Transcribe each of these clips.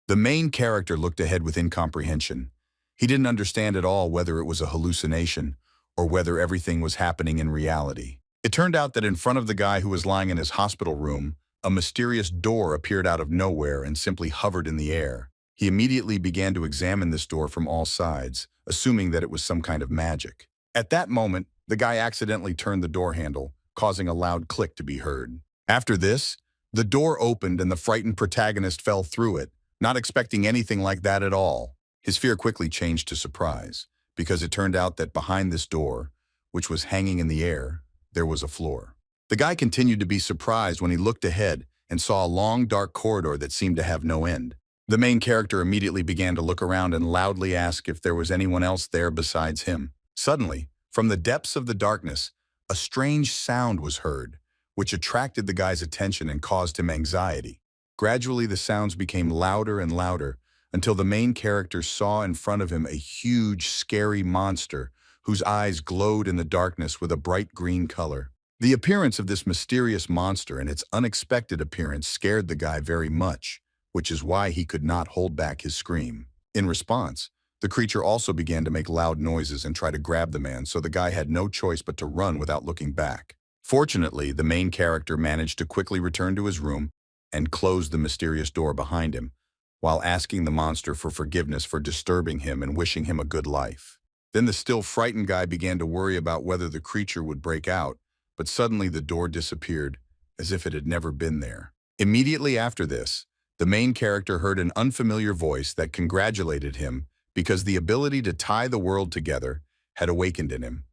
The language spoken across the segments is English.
The main character looked ahead with incomprehension. He didn't understand at all whether it was a hallucination or whether everything was happening in reality. It turned out that in front of the guy who was lying in his hospital room, a mysterious door appeared out of nowhere and simply hovered in the air. He immediately began to examine this door from all sides, assuming that it was some kind of magic. At that moment, the guy accidentally turned the door handle, causing a loud click to be heard. After this, the door opened and the frightened protagonist fell through it, not expecting anything like that at all. His fear quickly changed to surprise, because it turned out that behind this door, which was hanging in the air, there was a floor. The guy continued to be surprised when he looked ahead and saw a long, dark corridor that seemed to have no end. The main character immediately began to look around and loudly ask if there was anyone else there besides him. Suddenly, from the depths of the darkness, a strange sound was heard, which attracted the guy's attention and caused him anxiety. Gradually, the sounds became louder and louder until the main character saw in front of him a huge, scary monster whose eyes glowed in the darkness with a bright green color. The appearance of this mysterious monster and its unexpected appearance scared the guy very much, which is why he could not hold back his scream. In response, the creature also began to make loud noises and try to grab the man, so the guy had no choice but to run without looking back. Fortunately, the main character managed to quickly return to his room and closed the mysterious door behind him, while asking the monster for forgiveness for disturbing him and wishing him a good life. Then the still frightened guy began to worry about whether the creature would break out, but suddenly the door disappeared, as if it had never been there. Immediately after this, the main character heard an unfamiliar voice that congratulated him because the ability to tie the world together had awakened in him.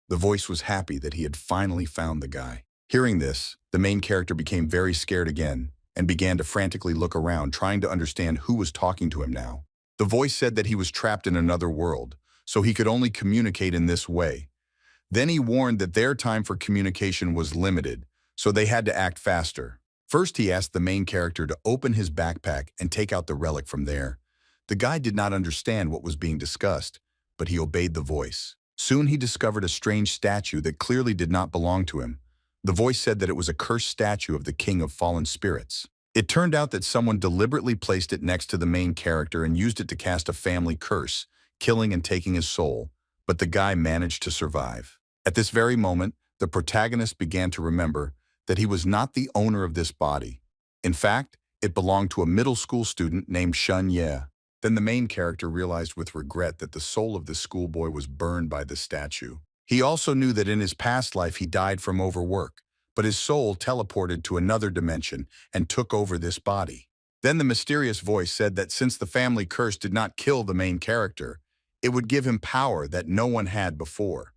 The voice was happy that he had finally found the guy. Hearing this, the main character became very scared again and began to frantically look around, trying to understand who was talking to him now. The voice said that he was trapped in another world, so he could only communicate in this way. Then he warned that their time for communication was limited, so they had to act faster. First, he asked the main character to open his backpack and take out the relic from there. The guy did not understand what was being discussed, but he obeyed the voice. Soon he discovered a strange statue that clearly did not belong to him. The voice said that it was a cursed statue of the king of fallen spirits. It turned out that someone deliberately placed it next to the main character and used it to cast a family curse, killing and taking his soul, but the guy managed to survive. At this very moment, the protagonist began to remember that he was not the owner of this body. In fact, it belonged to a middle school student named Shun Ye. Then the main character realized with regret that the soul of this schoolboy was burned by the statue. He also knew that in his past life he died from overwork, but his soul teleported to another dimension and took over this body. Then the mysterious voice said that since the family curse did not kill the main character, it would give him power that no one had before.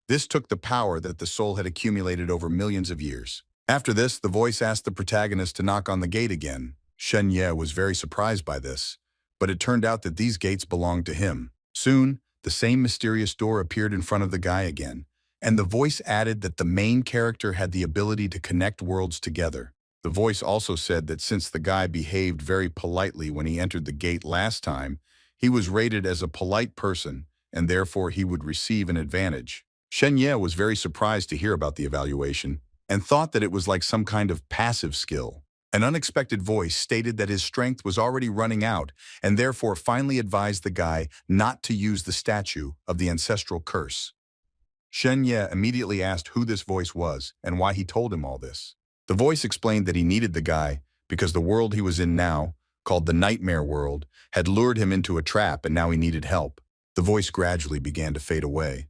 This took the power that the soul had accumulated over millions of years. After this, the voice asked the protagonist to knock on the gate again. Shen Ye was very surprised by this, but it turned out that these gates belonged to him. Soon, the same mysterious door appeared in front of the guy again, and the voice added that the main character had the ability to connect worlds together. The voice also said that since the guy behaved very politely when he entered the gate last time, he was rated as a polite person, and therefore he would receive an advantage. Shen Ye was very surprised to hear about the evaluation, and thought that it was like some kind of passive skill. An unexpected voice stated that his strength was already running out, and therefore finally advised the guy not to use the statue of the ancestral curse. Shen Ye immediately asked who this voice was and why he told him all this. The voice explained that he needed the guy because the world he was in now, called the Nightmare World, had lured him into a trap and now he needed help. The voice gradually began to fade away,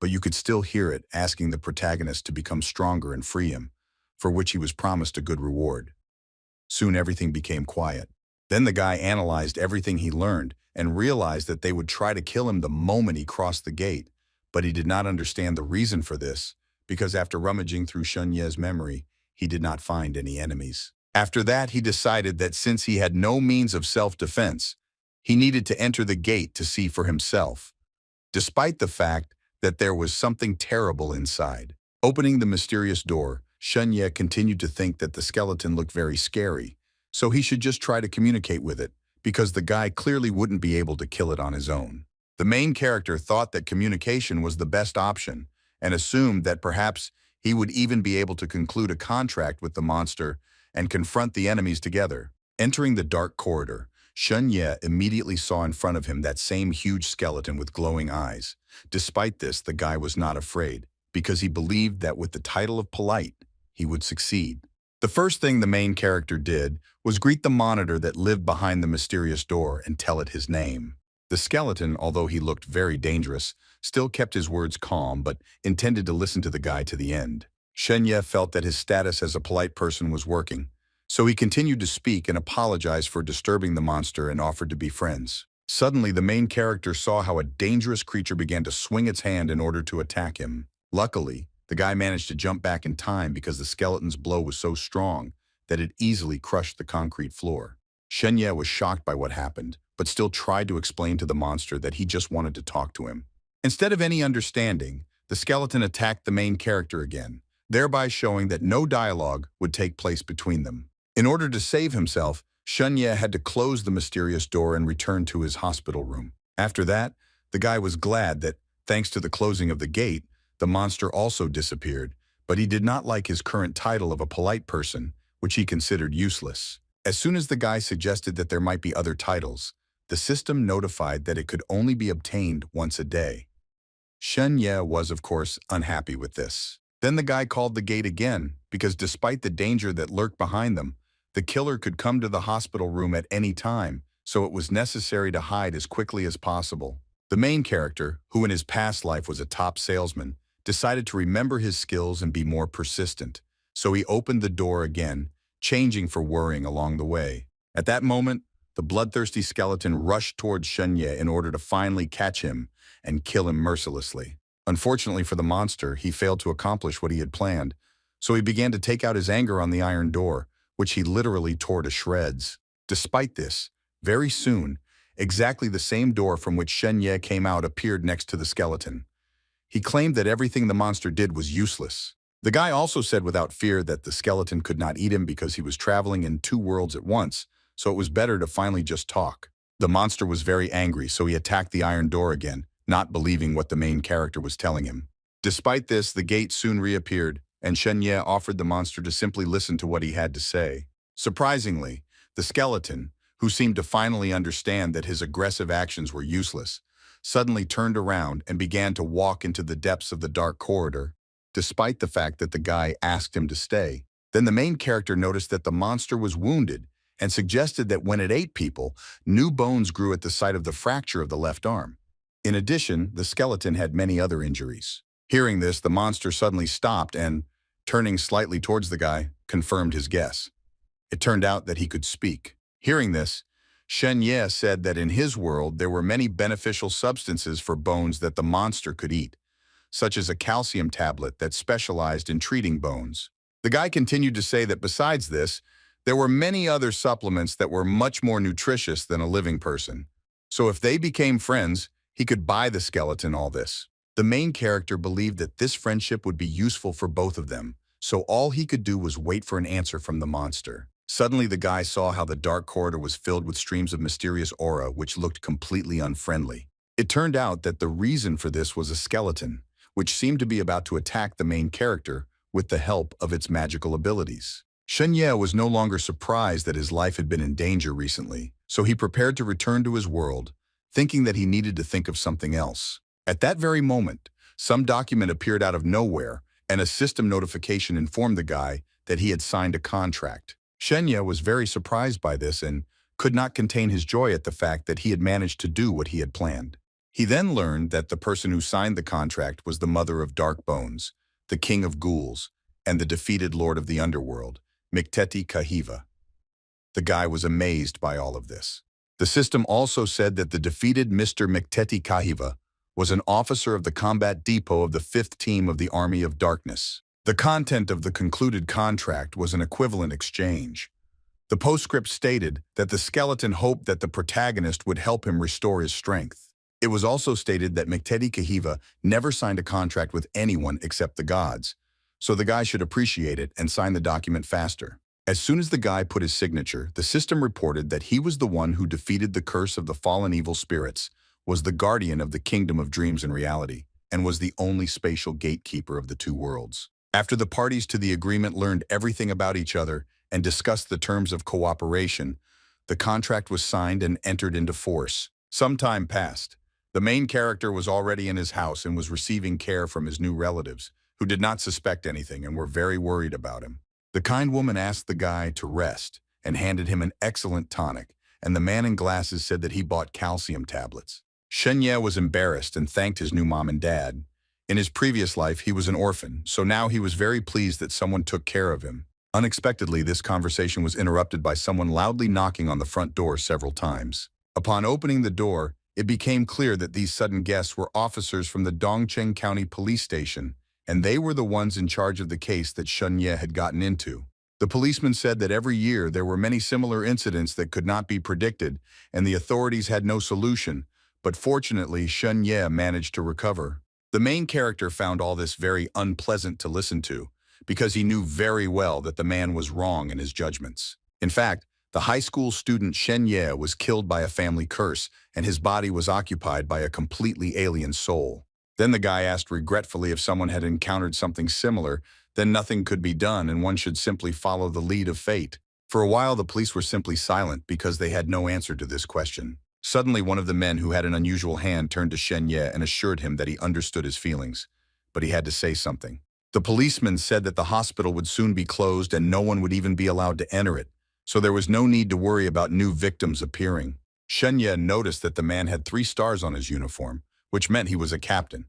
but you could still hear it asking the protagonist to become stronger and free him, for which he was promised a good reward. Soon everything became quiet. Then the guy analyzed everything he learned and realized that they would try to kill him the moment he crossed the gate, but he did not understand the reason for this, because after rummaging through Shun Ye's memory, he did not find any enemies. After that, he decided that since he had no means of self-defense, he needed to enter the gate to see for himself, despite the fact that there was something terrible inside. Opening the mysterious door, Shun Ye continued to think that the skeleton looked very scary, so he should just try to communicate with it, because the guy clearly wouldn't be able to kill it on his own. The main character thought that communication was the best option, and assumed that perhaps he would even be able to conclude a contract with the monster and confront the enemies together. Entering the dark corridor, Shun Ye immediately saw in front of him that same huge skeleton with glowing eyes. Despite this, the guy was not afraid, because he believed that with the title of polite, he would succeed. The first thing the main character did was greet the monitor that lived behind the mysterious door and tell it his name. The skeleton, although he looked very dangerous, still kept his words calm but intended to listen to the guy to the end. Shenya felt that his status as a polite person was working, so he continued to speak and apologized for disturbing the monster and offered to be friends. Suddenly, the main character saw how a dangerous creature began to swing its hand in order to attack him. Luckily, the guy managed to jump back in time because the skeleton's blow was so strong that it easily crushed the concrete floor. Shenya was shocked by what happened, but still tried to explain to the monster that he just wanted to talk to him. Instead of any understanding, the skeleton attacked the main character again, thereby showing that no dialogue would take place between them. In order to save himself, Shenya had to close the mysterious door and return to his hospital room. After that, the guy was glad that, thanks to the closing of the gate, the monster also disappeared, but he did not like his current title of a polite person, which he considered useless. As soon as the guy suggested that there might be other titles, the system notified that it could only be obtained once a day. Shen Ye was, of course, unhappy with this. Then the guy called the gate again, because despite the danger that lurked behind them, the killer could come to the hospital room at any time, so it was necessary to hide as quickly as possible. The main character, who in his past life was a top salesman, decided to remember his skills and be more persistent, so he opened the door again, changing for worrying along the way. At that moment, the bloodthirsty skeleton rushed towards Shenya in order to finally catch him and kill him mercilessly. Unfortunately for the monster, he failed to accomplish what he had planned, so he began to take out his anger on the iron door, which he literally tore to shreds. Despite this, very soon, exactly the same door from which Shenya came out appeared next to the skeleton. He claimed that everything the monster did was useless. The guy also said without fear that the skeleton could not eat him because he was traveling in two worlds at once, so it was better to finally just talk. The monster was very angry, so he attacked the iron door again, not believing what the main character was telling him. Despite this, the gate soon reappeared, and Shenya offered the monster to simply listen to what he had to say. Surprisingly, the skeleton, who seemed to finally understand that his aggressive actions were useless, suddenly turned around and began to walk into the depths of the dark corridor, despite the fact that the guy asked him to stay. Then the main character noticed that the monster was wounded and suggested that when it ate people, new bones grew at the site of the fracture of the left arm. In addition, the skeleton had many other injuries. Hearing this, the monster suddenly stopped and, turning slightly towards the guy, confirmed his guess. It turned out that he could speak. Hearing this, Shen Ye said that in his world there were many beneficial substances for bones that the monster could eat, such as a calcium tablet that specialized in treating bones. The guy continued to say that besides this, there were many other supplements that were much more nutritious than a living person. So if they became friends, he could buy the skeleton all this. The main character believed that this friendship would be useful for both of them, so all he could do was wait for an answer from the monster. Suddenly, the guy saw how the dark corridor was filled with streams of mysterious aura which looked completely unfriendly. It turned out that the reason for this was a skeleton, which seemed to be about to attack the main character with the help of its magical abilities. Shenya was no longer surprised that his life had been in danger recently, so he prepared to return to his world, thinking that he needed to think of something else. At that very moment, some document appeared out of nowhere, and a system notification informed the guy that he had signed a contract. Shenya was very surprised by this and could not contain his joy at the fact that he had managed to do what he had planned. He then learned that the person who signed the contract was the mother of Dark Bones, the king of ghouls, and the defeated lord of the underworld, Mikteti Kahiva. The guy was amazed by all of this. The system also said that the defeated Mr. Mikteti Kahiva was an officer of the combat depot of the 5th Team of the Army of Darkness. The content of the concluded contract was an equivalent exchange. The postscript stated that the skeleton hoped that the protagonist would help him restore his strength. It was also stated that Mikteti Kahiva never signed a contract with anyone except the gods, so the guy should appreciate it and sign the document faster. As soon as the guy put his signature, the system reported that he was the one who defeated the curse of the fallen evil spirits, was the guardian of the kingdom of dreams and reality, and was the only spatial gatekeeper of the two worlds. After the parties to the agreement learned everything about each other and discussed the terms of cooperation, The contract was signed and entered into force. Some time passed. The main character was already in his house and was receiving care from his new relatives, who did not suspect anything and were very worried about him. The kind woman asked the guy to rest and handed him an excellent tonic, and the man in glasses said that he bought calcium tablets. Shenye was embarrassed and thanked his new mom and dad. In his previous life, he was an orphan, so now he was very pleased that someone took care of him. Unexpectedly, this conversation was interrupted by someone loudly knocking on the front door several times. Upon opening the door, it became clear that these sudden guests were officers from the Dongcheng County Police Station, and they were the ones in charge of the case that Shenye had gotten into. The policeman said that every year there were many similar incidents that could not be predicted, and the authorities had no solution, but fortunately Shenye managed to recover. The main character found all this very unpleasant to listen to, because he knew very well that the man was wrong in his judgments. In fact, the high school student Shenye was killed by a family curse, and his body was occupied by a completely alien soul. Then the guy asked regretfully if someone had encountered something similar, then nothing could be done and one should simply follow the lead of fate. For a while the police were simply silent because they had no answer to this question. Suddenly one of the men who had an unusual hand turned to Shenye and assured him that he understood his feelings, but he had to say something. The policeman said that the hospital would soon be closed and no one would even be allowed to enter it, so there was no need to worry about new victims appearing. Shenye noticed that the man had 3 stars on his uniform, which meant he was a captain.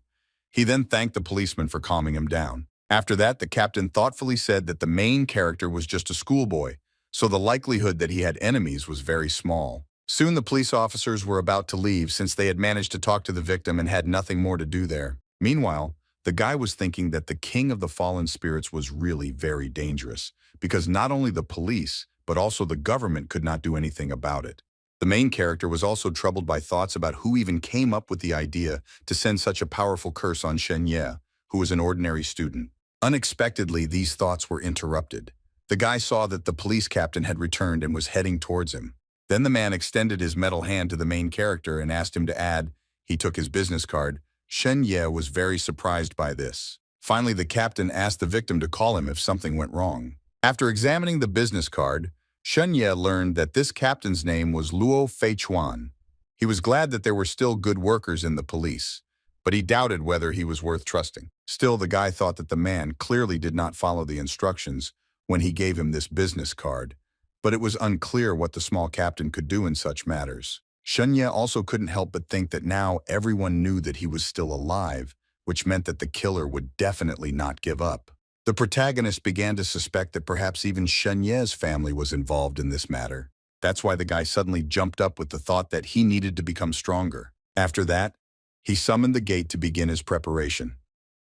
He then thanked the policeman for calming him down. After that, the captain thoughtfully said that the main character was just a schoolboy, so the likelihood that he had enemies was very small. Soon the police officers were about to leave since they had managed to talk to the victim and had nothing more to do there. Meanwhile, the guy was thinking that the king of the fallen spirits was really very dangerous, because not only the police, but also the government could not do anything about it. The main character was also troubled by thoughts about who even came up with the idea to send such a powerful curse on Shenye, who was an ordinary student. Unexpectedly, these thoughts were interrupted. The guy saw that the police captain had returned and was heading towards him. Then the man extended his metal hand to the main character and asked him to add. He took his business card. Shenye was very surprised by this. Finally, the captain asked the victim to call him if something went wrong. After examining the business card, Shenye learned that this captain's name was Luo Feichuan. He was glad that there were still good workers in the police, but he doubted whether he was worth trusting. Still, the guy thought that the man clearly did not follow the instructions when he gave him this business card, but it was unclear what the small captain could do in such matters. Shenye also couldn't help but think that now everyone knew that he was still alive, which meant that the killer would definitely not give up. The protagonist began to suspect that perhaps even Shenye's family was involved in this matter. That's why the guy suddenly jumped up with the thought that he needed to become stronger. After that, he summoned the gate to begin his preparation.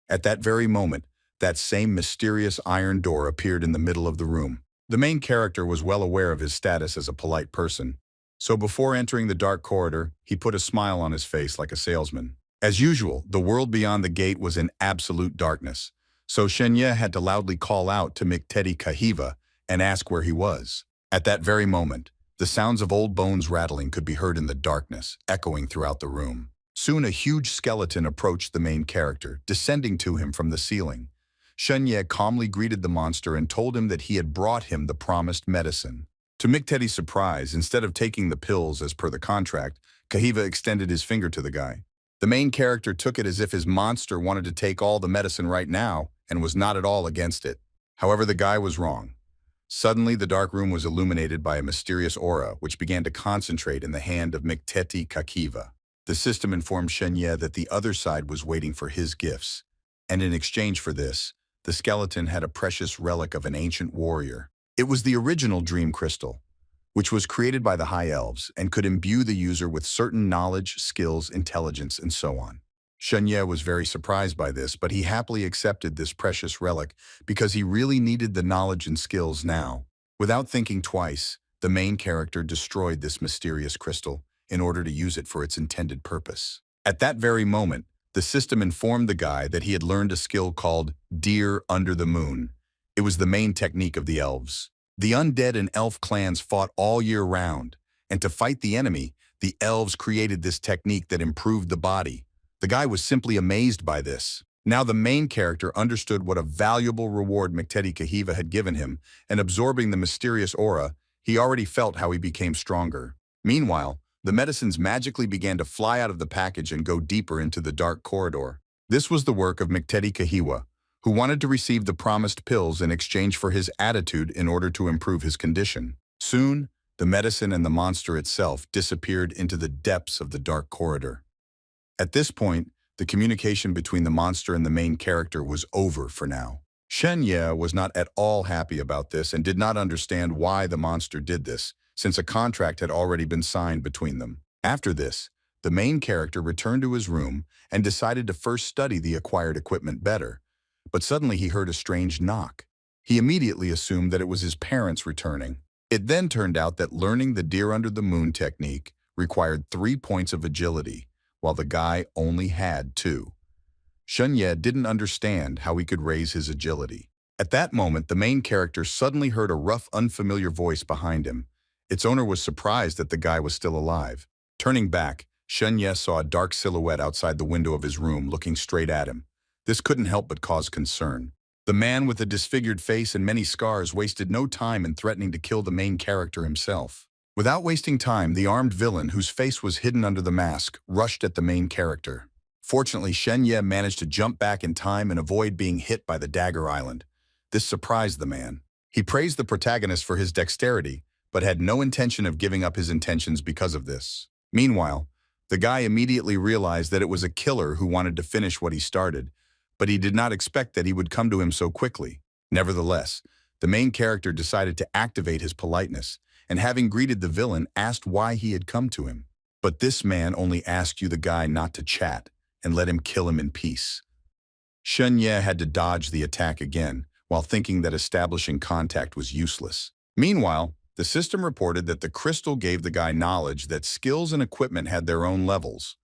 At that very moment, that same mysterious iron door appeared in the middle of the room. The main character was well aware of his status as a polite person, so before entering the dark corridor, he put a smile on his face like a salesman. As usual, the world beyond the gate was in absolute darkness, so Shenye had to loudly call out to Mikteti Kahiva and ask where he was. At that very moment, the sounds of old bones rattling could be heard in the darkness, echoing throughout the room. Soon a huge skeleton approached the main character, descending to him from the ceiling. Shenye calmly greeted the monster and told him that he had brought him the promised medicine. To Mikteti's surprise, instead of taking the pills as per the contract, Kahiva extended his finger to the guy. The main character took it as if his monster wanted to take all the medicine right now and was not at all against it. However, the guy was wrong. Suddenly, the dark room was illuminated by a mysterious aura, which began to concentrate in the hand of Mikteti Kakiva. The system informed Shenye that the other side was waiting for his gifts, and in exchange for this, the skeleton had a precious relic of an ancient warrior. It was the original dream crystal, which was created by the High Elves and could imbue the user with certain knowledge, skills, intelligence, and so on. Shenye was very surprised by this, but he happily accepted this precious relic because he really needed the knowledge and skills now. Without thinking twice, the main character destroyed this mysterious crystal in order to use it for its intended purpose. At that very moment, the system informed the guy that he had learned a skill called Deer Under the Moon. It was the main technique of the elves. The undead and elf clans fought all year round, and to fight the enemy, the elves created this technique that improved the body. The guy was simply amazed by this. Now the main character understood what a valuable reward Mikteti Kahiva had given him, and absorbing the mysterious aura, He already felt how he became stronger. Meanwhile, the medicines magically began to fly out of the package and go deeper into the dark corridor. This was the work of Mikteti Kahiwa, who wanted to receive the promised pills in exchange for his attitude in order to improve his condition. Soon, the medicine and the monster itself disappeared into the depths of the dark corridor. At this point, the communication between the monster and the main character was over for now. Shen Ye was not at all happy about this and did not understand why the monster did this, since a contract had already been signed between them. After this, the main character returned to his room and decided to first study the acquired equipment better. But suddenly he heard a strange knock. He immediately assumed that it was his parents returning. It then turned out that learning the deer under the moon technique required 3 points of agility, while the guy only had 2. Shen Ye didn't understand how he could raise his agility. At that moment, the main character suddenly heard a rough, unfamiliar voice behind him. Its owner was surprised that the guy was still alive. Turning back, Shen Ye saw a dark silhouette outside the window of his room looking straight at him. This couldn't help but cause concern. The man with a disfigured face and many scars wasted no time in threatening to kill the main character himself. Without wasting time, the armed villain, whose face was hidden under the mask, rushed at the main character. Fortunately, Shen Ye managed to jump back in time and avoid being hit by the dagger island. This surprised the man. He praised the protagonist for his dexterity, but had no intention of giving up his intentions because of this. Meanwhile, the guy immediately realized that it was a killer who wanted to finish what he started, but he did not expect that he would come to him so quickly. Nevertheless, the main character decided to activate his politeness, and having greeted the villain, asked why he had come to him. But this man only asked the guy not to chat, and let him kill him in peace. Shen Ye had to dodge the attack again, while thinking that establishing contact was useless. Meanwhile, the system reported that the crystal gave the guy knowledge that skills and equipment had their own levels.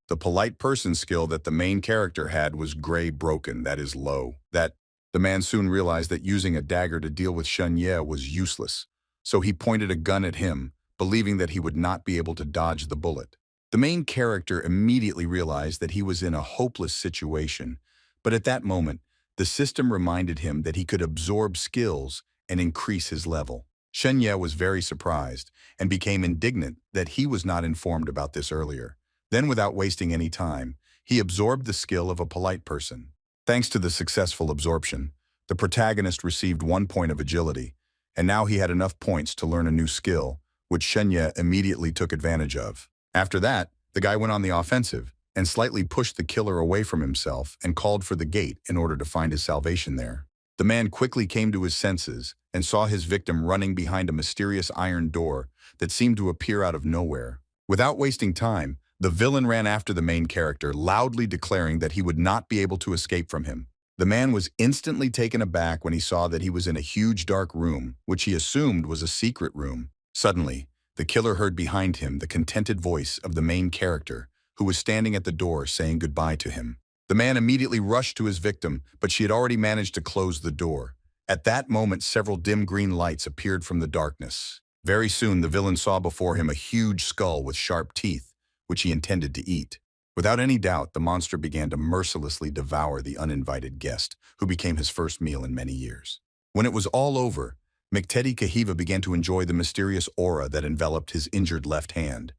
The polite person skill that the main character had was gray broken, that is low. The man soon realized that using a dagger to deal with Shen Ye was useless, so he pointed a gun at him, believing that he would not be able to dodge the bullet. The main character immediately realized that he was in a hopeless situation, but at that moment, the system reminded him that he could absorb skills and increase his level. Shen Ye was very surprised and became indignant that he was not informed about this earlier. Then, without wasting any time, he absorbed the skill of a polite person. Thanks to the successful absorption, the protagonist received 1 point of agility, and now he had enough points to learn a new skill, which Shen Ye immediately took advantage of. After that, the guy went on the offensive and slightly pushed the killer away from himself and called for the gate in order to find his salvation there. The man quickly came to his senses and saw his victim running behind a mysterious iron door that seemed to appear out of nowhere. Without wasting time, the villain ran after the main character, loudly declaring that he would not be able to escape from him. The man was instantly taken aback when he saw that he was in a huge dark room, which he assumed was a secret room. Suddenly, the killer heard behind him the contented voice of the main character, who was standing at the door saying goodbye to him. The man immediately rushed to his victim, but she had already managed to close the door. At that moment, several dim green lights appeared from the darkness. Very soon, the villain saw before him a huge skull with sharp teeth, which he intended to eat. Without any doubt, the monster began to mercilessly devour the uninvited guest, who became his first meal in many years. When it was all over, Mikteti Kahiva began to enjoy the mysterious aura that enveloped his injured left hand.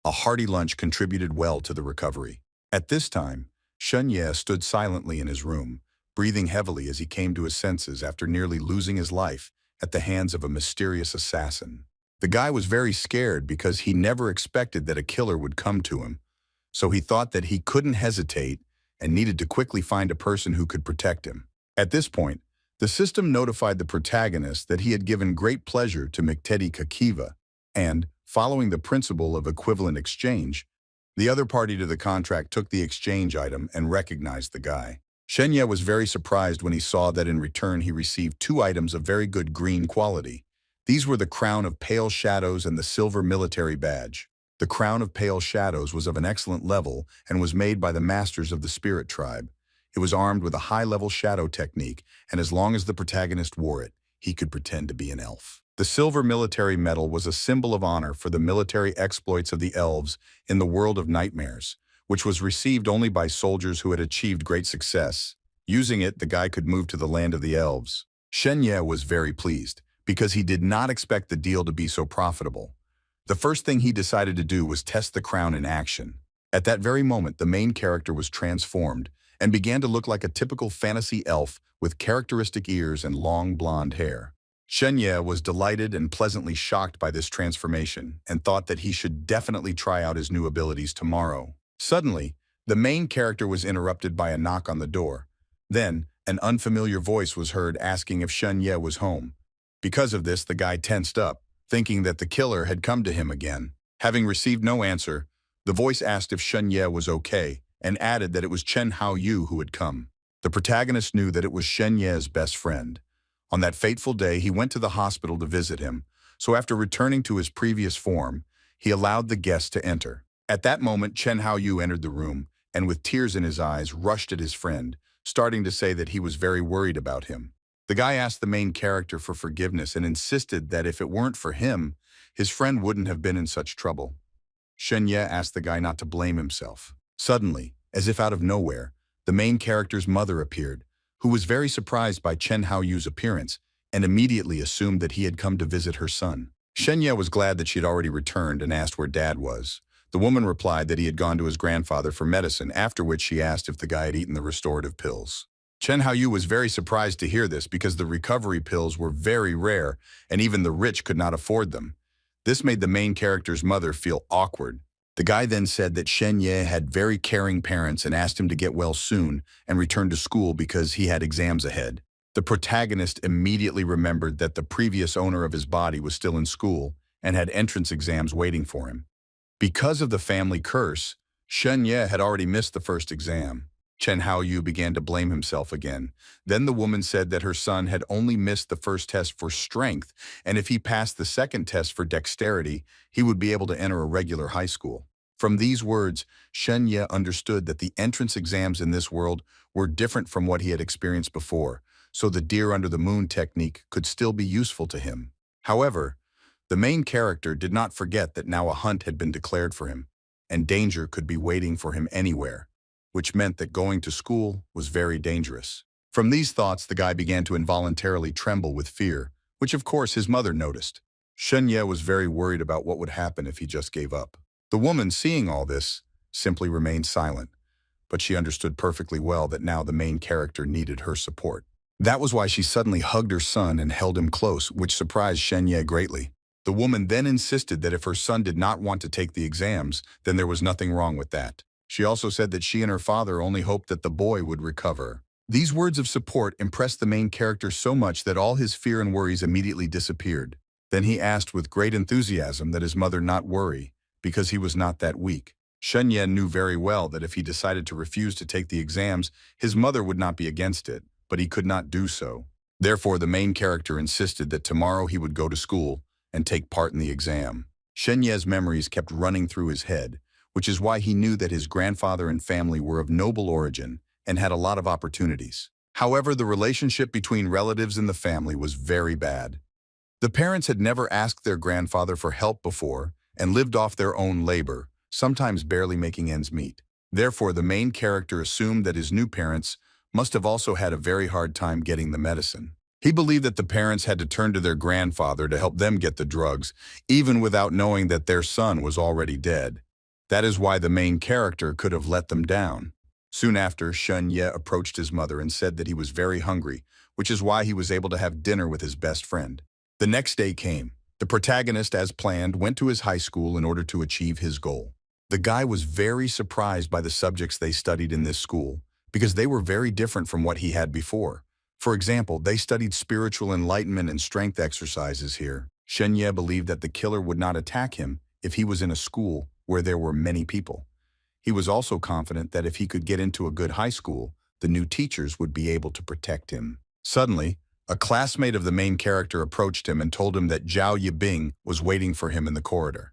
A hearty lunch contributed well to the recovery. At this time, Shen Ye stood silently in his room, breathing heavily as he came to his senses after nearly losing his life at the hands of a mysterious assassin. The guy was very scared because he never expected that a killer would come to him, so he thought that he couldn't hesitate and needed to quickly find a person who could protect him. At this point, the system notified the protagonist that he had given great pleasure to Mikteti Kakiva, and, following the principle of equivalent exchange, the other party to the contract took the exchange item and recognized the guy. Shen Ye was very surprised when he saw that in return he received 2 items of very good green quality. These were the Crown of Pale Shadows and the Silver Military Badge. The Crown of Pale Shadows was of an excellent level and was made by the masters of the Spirit Tribe. It was armed with a high-level shadow technique, and as long as the protagonist wore it, he could pretend to be an elf. The Silver Military Medal was a symbol of honor for the military exploits of the elves in the world of nightmares, which was received only by soldiers who had achieved great success. Using it, the guy could move to the land of the elves. Shen Ye was very pleased, because he did not expect the deal to be so profitable. The first thing he decided to do was test the crown in action. At that very moment, the main character was transformed and began to look like a typical fantasy elf with characteristic ears and long blonde hair. Shenye was delighted and pleasantly shocked by this transformation and thought that he should definitely try out his new abilities tomorrow. Suddenly, the main character was interrupted by a knock on the door. Then, an unfamiliar voice was heard asking if Shenye was home. Because of this, the guy tensed up, thinking that the killer had come to him again. Having received no answer, the voice asked if Shenye was okay and added that it was Chen Haoyu who had come. The protagonist knew that it was Shenye's best friend. On that fateful day, he went to the hospital to visit him, so after returning to his previous form, he allowed the guest to enter. At that moment, Chen Haoyu entered the room and with tears in his eyes rushed at his friend, starting to say that he was very worried about him. The guy asked the main character for forgiveness and insisted that if it weren't for him, his friend wouldn't have been in such trouble. Shenye asked the guy not to blame himself. Suddenly, as if out of nowhere, the main character's mother appeared, who was very surprised by Chen Haoyu's appearance and immediately assumed that he had come to visit her son. Shenye was glad that she had already returned and asked where Dad was. The woman replied that he had gone to his grandfather for medicine, after which she asked if the guy had eaten the restorative pills. Chen Haoyu was very surprised to hear this because the recovery pills were very rare and even the rich could not afford them. This made the main character's mother feel awkward. The guy then said that Shenye had very caring parents and asked him to get well soon and return to school because he had exams ahead. The protagonist immediately remembered that the previous owner of his body was still in school and had entrance exams waiting for him. Because of the family curse, Shenye had already missed the first exam. Chen Haoyu began to blame himself again. Then the woman said that her son had only missed the first test for strength, and if he passed the second test for dexterity, he would be able to enter a regular high school. From these words, Shenye understood that the entrance exams in this world were different from what he had experienced before, so the deer under the moon technique could still be useful to him. However, the main character did not forget that now a hunt had been declared for him, and danger could be waiting for him anywhere, which meant that going to school was very dangerous. From these thoughts, the guy began to involuntarily tremble with fear, which of course his mother noticed. Shenye was very worried about what would happen if he just gave up. The woman, seeing all this, simply remained silent, but she understood perfectly well that now the main character needed her support. That was why she suddenly hugged her son and held him close, which surprised Shenye greatly. The woman then insisted that if her son did not want to take the exams, then there was nothing wrong with that. She also said that she and her father only hoped that the boy would recover. These words of support impressed the main character so much that all his fear and worries immediately disappeared. Then he asked with great enthusiasm that his mother not worry, because he was not that weak. Shenye knew very well that if he decided to refuse to take the exams, his mother would not be against it, but he could not do so. Therefore, the main character insisted that tomorrow he would go to school and take part in the exam. Shenye's memories kept running through his head, which is why he knew that his grandfather and family were of noble origin and had a lot of opportunities. However, the relationship between relatives in the family was very bad. The parents had never asked their grandfather for help before and lived off their own labor, sometimes barely making ends meet. Therefore, the main character assumed that his new parents must have also had a very hard time getting the medicine. He believed that the parents had to turn to their grandfather to help them get the drugs, even without knowing that their son was already dead. That is why the main character could have let them down. Soon after, Shenye approached his mother and said that he was very hungry, which is why he was able to have dinner with his best friend. The next day came. The protagonist, as planned, went to his high school in order to achieve his goal. The guy was very surprised by the subjects they studied in this school, because they were very different from what he had before. For example, they studied spiritual enlightenment and strength exercises here. Shenye believed that the killer would not attack him if he was in a school where there were many people. He was also confident that if he could get into a good high school, the new teachers would be able to protect him. Suddenly, a classmate of the main character approached him and told him that Zhao Yibing was waiting for him in the corridor.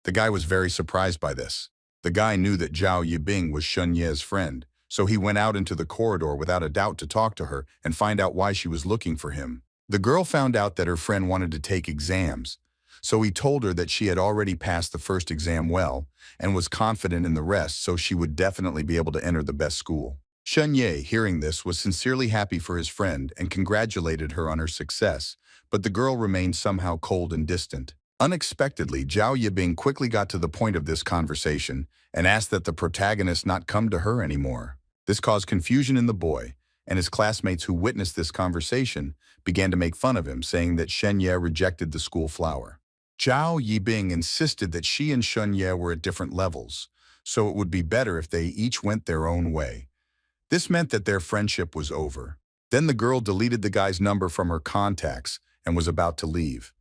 The guy was very surprised by this. The guy knew that Zhao Yibing was Shenye's friend, so he went out into the corridor without a doubt to talk to her and find out why she was looking for him. The girl found out that her friend wanted to take exams, so he told her that she had already passed the first exam well and was confident in the rest, so she would definitely be able to enter the best school. Shenye, hearing this, was sincerely happy for his friend and congratulated her on her success, but the girl remained somehow cold and distant. Unexpectedly, Zhao Yibing quickly got to the point of this conversation and asked that the protagonist not come to her anymore. This caused confusion in the boy, and his classmates who witnessed this conversation began to make fun of him, saying that Shen Ye rejected the school flower. Zhao Yibing insisted that she and Shen Ye were at different levels, so it would be better if they each went their own way. This meant that their friendship was over. Then the girl deleted the guy's number from her contacts and was about to leave.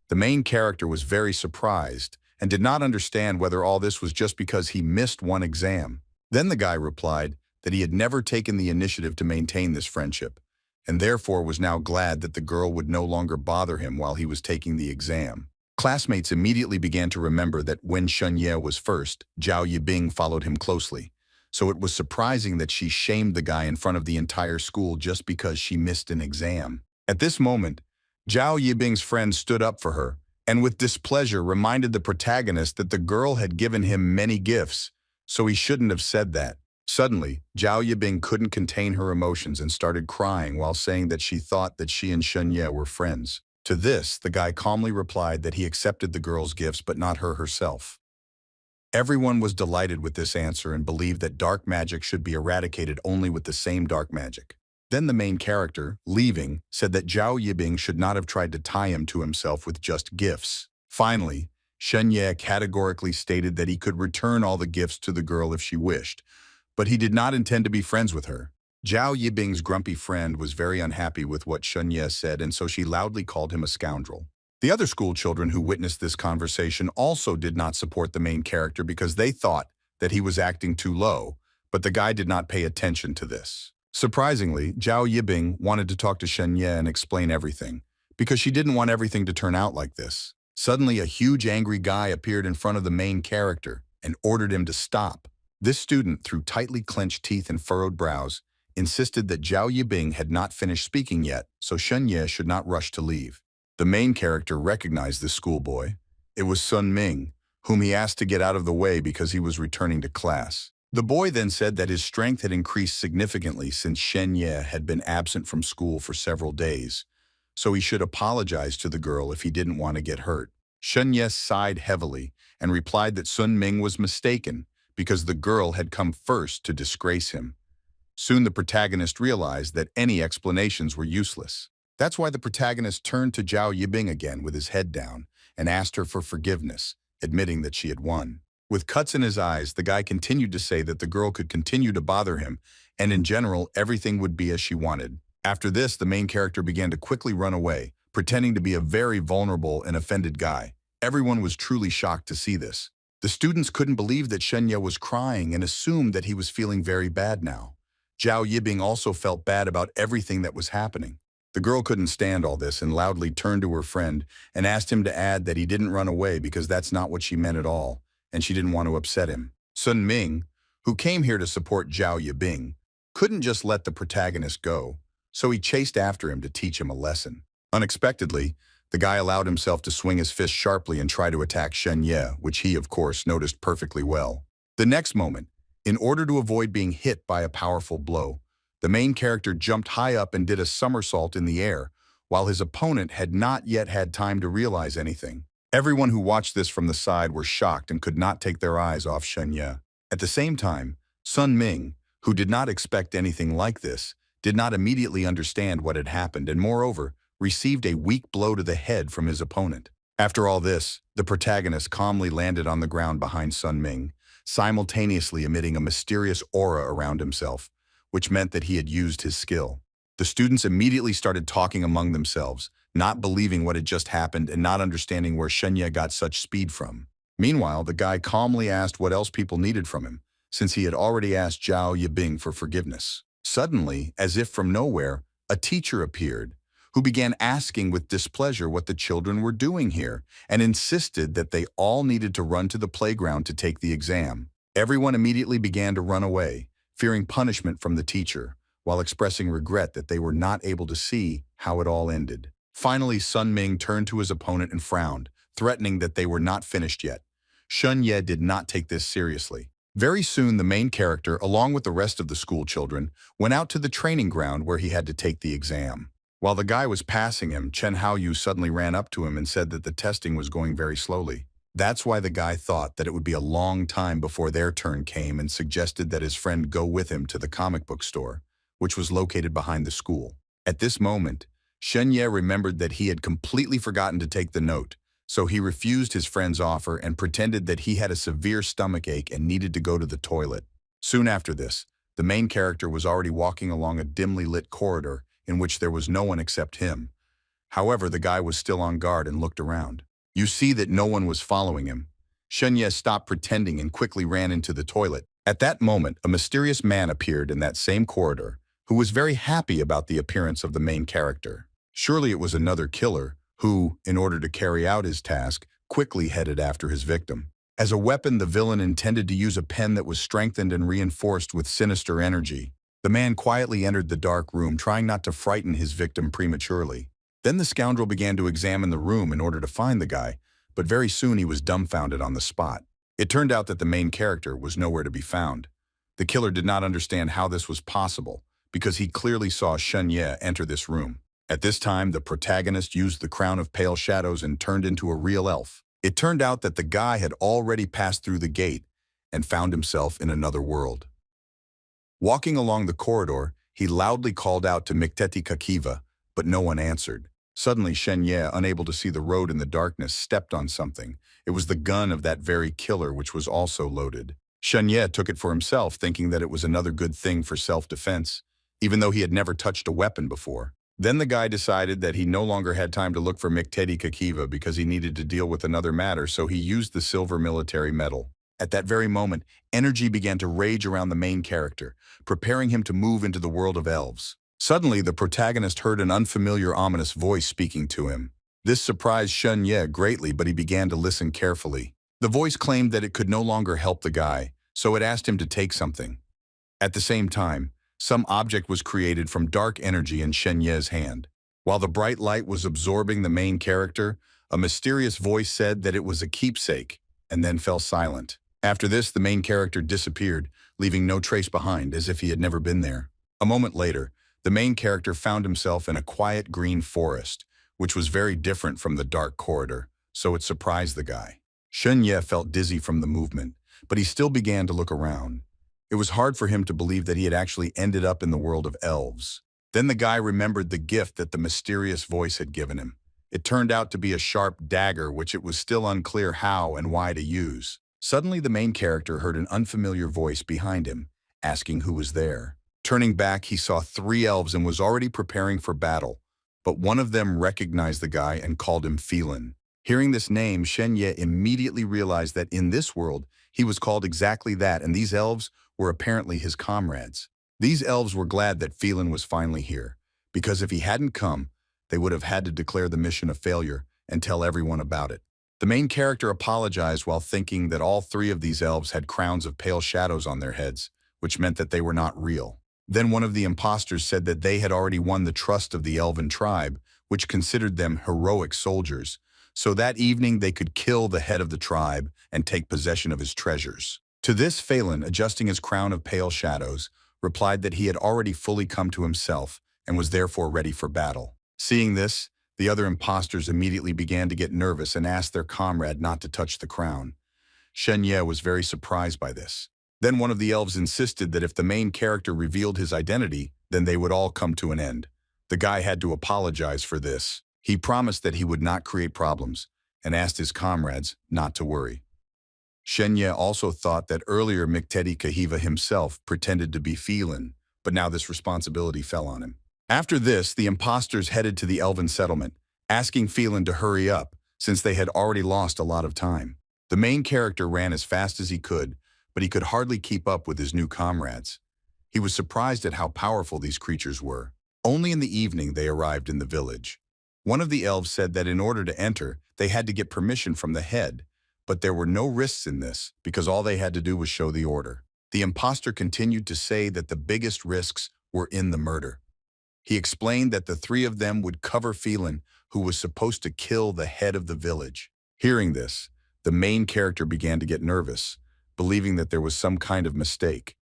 The main character was very surprised and did not understand whether all this was just because he missed one exam. Then the guy replied that he had never taken the initiative to maintain this friendship, and therefore was now glad that the girl would no longer bother him while he was taking the exam. Classmates immediately began to remember that when Shen Ye was first, Zhao Yibing followed him closely, so it was surprising that she shamed the guy in front of the entire school just because she missed an exam. At this moment, Zhao Yibing's friend stood up for her, and with displeasure reminded the protagonist that the girl had given him many gifts, so he shouldn't have said that. Suddenly, Zhao Yibing couldn't contain her emotions and started crying while saying that she thought that she and Shen Ye were friends. To this, the guy calmly replied that he accepted the girl's gifts but not her herself. Everyone was delighted with this answer and believed that dark magic should be eradicated only with the same dark magic. Then the main character, leaving, said that Zhao Yibing should not have tried to tie him to himself with just gifts. Finally, Shen Ye categorically stated that he could return all the gifts to the girl if she wished, but he did not intend to be friends with her. Zhao Yibing's grumpy friend was very unhappy with what Shen Ye said, and so she loudly called him a scoundrel. The other school children who witnessed this conversation also did not support the main character because they thought that he was acting too low, but the guy did not pay attention to this. Surprisingly, Zhao Yibing wanted to talk to Shen Ye and explain everything, because she didn't want everything to turn out like this. Suddenly, a huge angry guy appeared in front of the main character and ordered him to stop. This student, through tightly clenched teeth and furrowed brows, insisted that Zhao Yibing had not finished speaking yet, so Shen Ye should not rush to leave. The main character recognized this schoolboy. It was Sun Ming, whom he asked to get out of the way because he was returning to class. The boy then said that his strength had increased significantly since Shen Ye had been absent from school for several days, so he should apologize to the girl if he didn't want to get hurt. Shen Ye sighed heavily and replied that Sun Ming was mistaken because the girl had come first to disgrace him. Soon the protagonist realized that any explanations were useless. That's why the protagonist turned to Zhao Yibing again with his head down and asked her for forgiveness, admitting that she had won. With cuts in his eyes, the guy continued to say that the girl could continue to bother him, and in general, everything would be as she wanted. After this, the main character began to quickly run away, pretending to be a very vulnerable and offended guy. Everyone was truly shocked to see this. The students couldn't believe that Shen Ye was crying and assumed that he was feeling very bad now. Zhao Yibing also felt bad about everything that was happening. The girl couldn't stand all this and loudly turned to her friend and asked him to add that he didn't run away because that's not what she meant at all, and she didn't want to upset him. Sun Ming, who came here to support Zhao Yibing, couldn't just let the protagonist go, so he chased after him to teach him a lesson. Unexpectedly, the guy allowed himself to swing his fist sharply and try to attack Shen Ye, which he, of course, noticed perfectly well. The next moment, in order to avoid being hit by a powerful blow, the main character jumped high up and did a somersault in the air, while his opponent had not yet had time to realize anything. Everyone who watched this from the side were shocked and could not take their eyes off Shen Ye. At the same time, Sun Ming, who did not expect anything like this, did not immediately understand what had happened and, moreover, received a weak blow to the head from his opponent. After all this, the protagonist calmly landed on the ground behind Sun Ming, simultaneously emitting a mysterious aura around himself, which meant that he had used his skill. The students immediately started talking among themselves, not believing what had just happened and not understanding where Shen Ye got such speed from. Meanwhile, the guy calmly asked what else people needed from him, since he had already asked Zhao Yibing for forgiveness. Suddenly, as if from nowhere, a teacher appeared, who began asking with displeasure what the children were doing here, and insisted that they all needed to run to the playground to take the exam. Everyone immediately began to run away, fearing punishment from the teacher, while expressing regret that they were not able to see how it all ended. Finally, Sun Ming turned to his opponent and frowned, threatening that they were not finished yet. Shen Ye did not take this seriously. Very soon, the main character, along with the rest of the school children, went out to the training ground where he had to take the exam. While the guy was passing him, Chen Haoyu suddenly ran up to him and said that the testing was going very slowly. That's why the guy thought that it would be a long time before their turn came and suggested that his friend go with him to the comic book store, which was located behind the school. At this moment, Shen Ye remembered that he had completely forgotten to take the note, so he refused his friend's offer and pretended that he had a severe stomachache and needed to go to the toilet. Soon after this, the main character was already walking along a dimly lit corridor in which there was no one except him. However, the guy was still on guard and looked around. You see that no one was following him. Shen Ye stopped pretending and quickly ran into the toilet. At that moment, a mysterious man appeared in that same corridor who was very happy about the appearance of the main character. Surely it was another killer who, in order to carry out his task, quickly headed after his victim. As a weapon, the villain intended to use a pen that was strengthened and reinforced with sinister energy. The man quietly entered the dark room, trying not to frighten his victim prematurely. Then the scoundrel began to examine the room in order to find the guy, but very soon he was dumbfounded on the spot. It turned out that the main character was nowhere to be found. The killer did not understand how this was possible, because he clearly saw Shen Ye enter this room. At this time, the protagonist used the crown of pale shadows and turned into a real elf. It turned out that the guy had already passed through the gate and found himself in another world. Walking along the corridor, he loudly called out to Mikteti Kakiva, but no one answered. Suddenly, Shen Ye, unable to see the road in the darkness, stepped on something. It was the gun of that very killer, which was also loaded. Shen Ye took it for himself, thinking that it was another good thing for self-defense, even though he had never touched a weapon before. Then the guy decided that he no longer had time to look for Mikteti Kakiva because he needed to deal with another matter, so he used the silver military medal. At that very moment, energy began to rage around the main character, preparing him to move into the world of elves. Suddenly, the protagonist heard an unfamiliar, ominous voice speaking to him. This surprised Shen Ye greatly, but he began to listen carefully. The voice claimed that it could no longer help the guy, so it asked him to take something. At the same time, some object was created from dark energy in Shen Ye's hand. While the bright light was absorbing the main character, a mysterious voice said that it was a keepsake, and then fell silent. After this, the main character disappeared, leaving no trace behind, as if he had never been there. A moment later, the main character found himself in a quiet green forest, which was very different from the dark corridor, so it surprised the guy. Shen Ye felt dizzy from the movement, but he still began to look around. It was hard for him to believe that he had actually ended up in the world of elves. Then the guy remembered the gift that the mysterious voice had given him. It turned out to be a sharp dagger, which it was still unclear how and why to use. Suddenly, the main character heard an unfamiliar voice behind him, asking who was there. Turning back, he saw 3 elves and was already preparing for battle, but one of them recognized the guy and called him Felin. Hearing this name, Shen Ye immediately realized that in this world, he was called exactly that, and these elves were apparently his comrades. These elves were glad that Felin was finally here, because if he hadn't come, they would have had to declare the mission a failure and tell everyone about it. The main character apologized while thinking that all 3 of these elves had crowns of pale shadows on their heads, which meant that they were not real. Then one of the impostors said that they had already won the trust of the elven tribe, which considered them heroic soldiers, so that evening they could kill the head of the tribe and take possession of his treasures. To this, Phelan, adjusting his crown of pale shadows, replied that he had already fully come to himself and was therefore ready for battle. Seeing this, the other impostors immediately began to get nervous and asked their comrade not to touch the crown. Shen Ye was very surprised by this. Then one of the elves insisted that if the main character revealed his identity, then they would all come to an end. The guy had to apologize for this. He promised that he would not create problems and asked his comrades not to worry. Shen Ye also thought that earlier Mikteti Kahiva himself pretended to be Phelan, but now this responsibility fell on him. After this, the impostors headed to the elven settlement, asking Phelan to hurry up, since they had already lost a lot of time. The main character ran as fast as he could, but he could hardly keep up with his new comrades. He was surprised at how powerful these creatures were. Only in the evening they arrived in the village. One of the elves said that in order to enter, they had to get permission from the head, but there were no risks in this because all they had to do was show the order. The impostor continued to say that the biggest risks were in the murder. He explained that the 3 of them would cover Phelan, who was supposed to kill the head of the village. Hearing this, the main character began to get nervous, believing that there was some kind of mistake.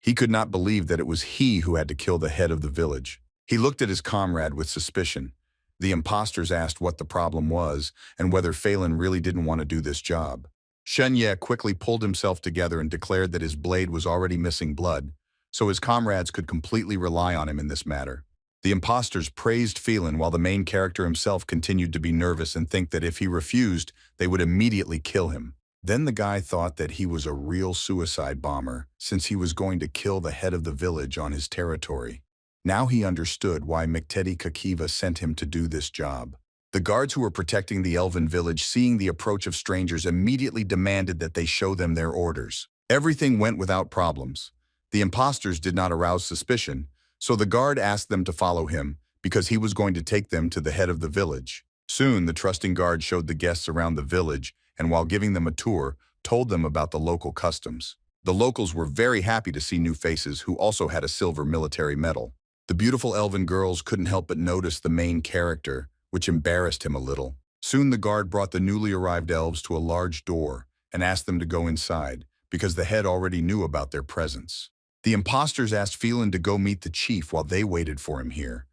He could not believe that it was he who had to kill the head of the village. He looked at his comrade with suspicion. The impostors asked what the problem was and whether Phelan really didn't want to do this job. Shen Ye quickly pulled himself together and declared that his blade was already missing blood, so his comrades could completely rely on him in this matter. The impostors praised Phelan while the main character himself continued to be nervous and think that if he refused, they would immediately kill him. Then the guy thought that he was a real suicide bomber, since he was going to kill the head of the village on his territory. Now he understood why Miktedi Kakiva sent him to do this job. The guards who were protecting the elven village, seeing the approach of strangers, immediately demanded that they show them their orders. Everything went without problems. The impostors did not arouse suspicion, so the guard asked them to follow him because he was going to take them to the head of the village. Soon, the trusting guard showed the guests around the village and while giving them a tour, told them about the local customs. The locals were very happy to see new faces who also had a silver military medal. The beautiful elven girls couldn't help but notice the main character, which embarrassed him a little. Soon the guard brought the newly arrived elves to a large door and asked them to go inside, because the head already knew about their presence. The impostors asked Phelan to go meet the chief while they waited for him here.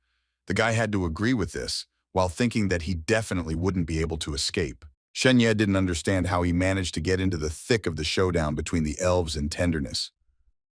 The guy had to agree with this, while thinking that he definitely wouldn't be able to escape. Shen Ye didn't understand how he managed to get into the thick of the showdown between the elves and tenderness.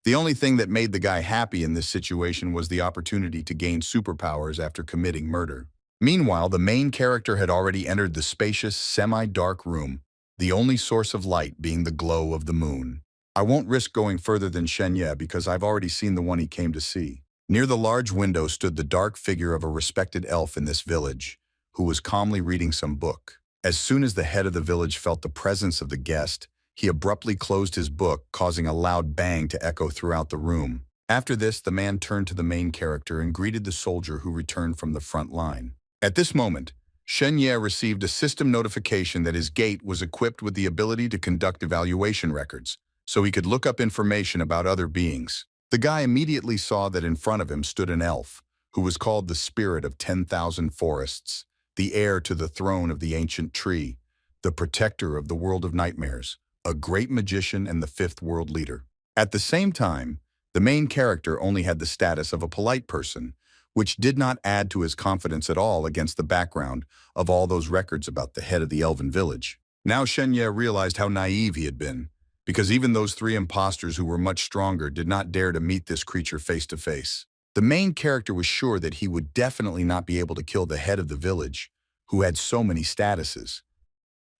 The only thing that made the guy happy in this situation was the opportunity to gain superpowers after committing murder. Meanwhile, the main character had already entered the spacious, semi-dark room, the only source of light being the glow of the moon. I won't risk going further than Shen Ye because I've already seen the one he came to see. Near the large window stood the dark figure of a respected elf in this village, who was calmly reading some book. As soon as the head of the village felt the presence of the guest, he abruptly closed his book, causing a loud bang to echo throughout the room. After this, the man turned to the main character and greeted the soldier who returned from the front line. At this moment, Shen Ye received a system notification that his gate was equipped with the ability to conduct evaluation records, so he could look up information about other beings. The guy immediately saw that in front of him stood an elf, who was called the Spirit of 10,000 Forests, the heir to the throne of the ancient tree, the protector of the world of nightmares, a great magician and the fifth world leader. At the same time, the main character only had the status of a polite person, which did not add to his confidence at all against the background of all those records about the head of the elven village. Now Shen Ye realized how naive he had been, because even those three impostors who were much stronger did not dare to meet this creature face to face. The main character was sure that he would definitely not be able to kill the head of the village, who had so many statuses.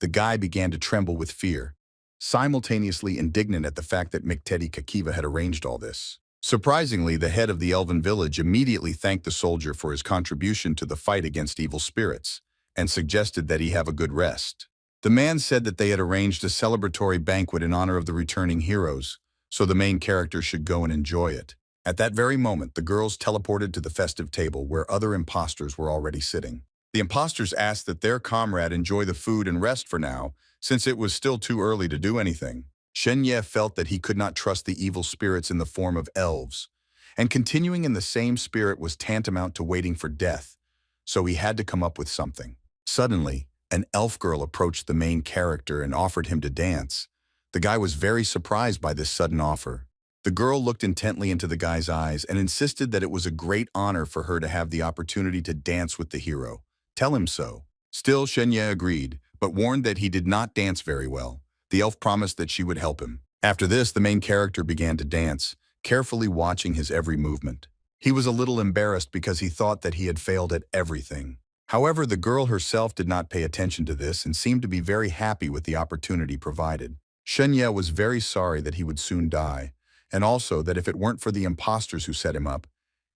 The guy began to tremble with fear, simultaneously indignant at the fact that Miktedi Kakiva had arranged all this. Surprisingly, the head of the elven village immediately thanked the soldier for his contribution to the fight against evil spirits, and suggested that he have a good rest. The man said that they had arranged a celebratory banquet in honor of the returning heroes, so the main character should go and enjoy it. At that very moment, the girls teleported to the festive table where other impostors were already sitting. The impostors asked that their comrade enjoy the food and rest for now, since it was still too early to do anything. Shen Ye felt that he could not trust the evil spirits in the form of elves, and continuing in the same spirit was tantamount to waiting for death, so he had to come up with something. Suddenly, an elf girl approached the main character and offered him to dance. The guy was very surprised by this sudden offer. The girl looked intently into the guy's eyes and insisted that it was a great honor for her to have the opportunity to dance with the hero. Tell him so. Still, Shen Ye agreed, but warned that he did not dance very well. The elf promised that she would help him. After this, the main character began to dance, carefully watching his every movement. He was a little embarrassed because he thought that he had failed at everything. However, the girl herself did not pay attention to this and seemed to be very happy with the opportunity provided. Shen Ye was very sorry that he would soon die, and also that if it weren't for the impostors who set him up,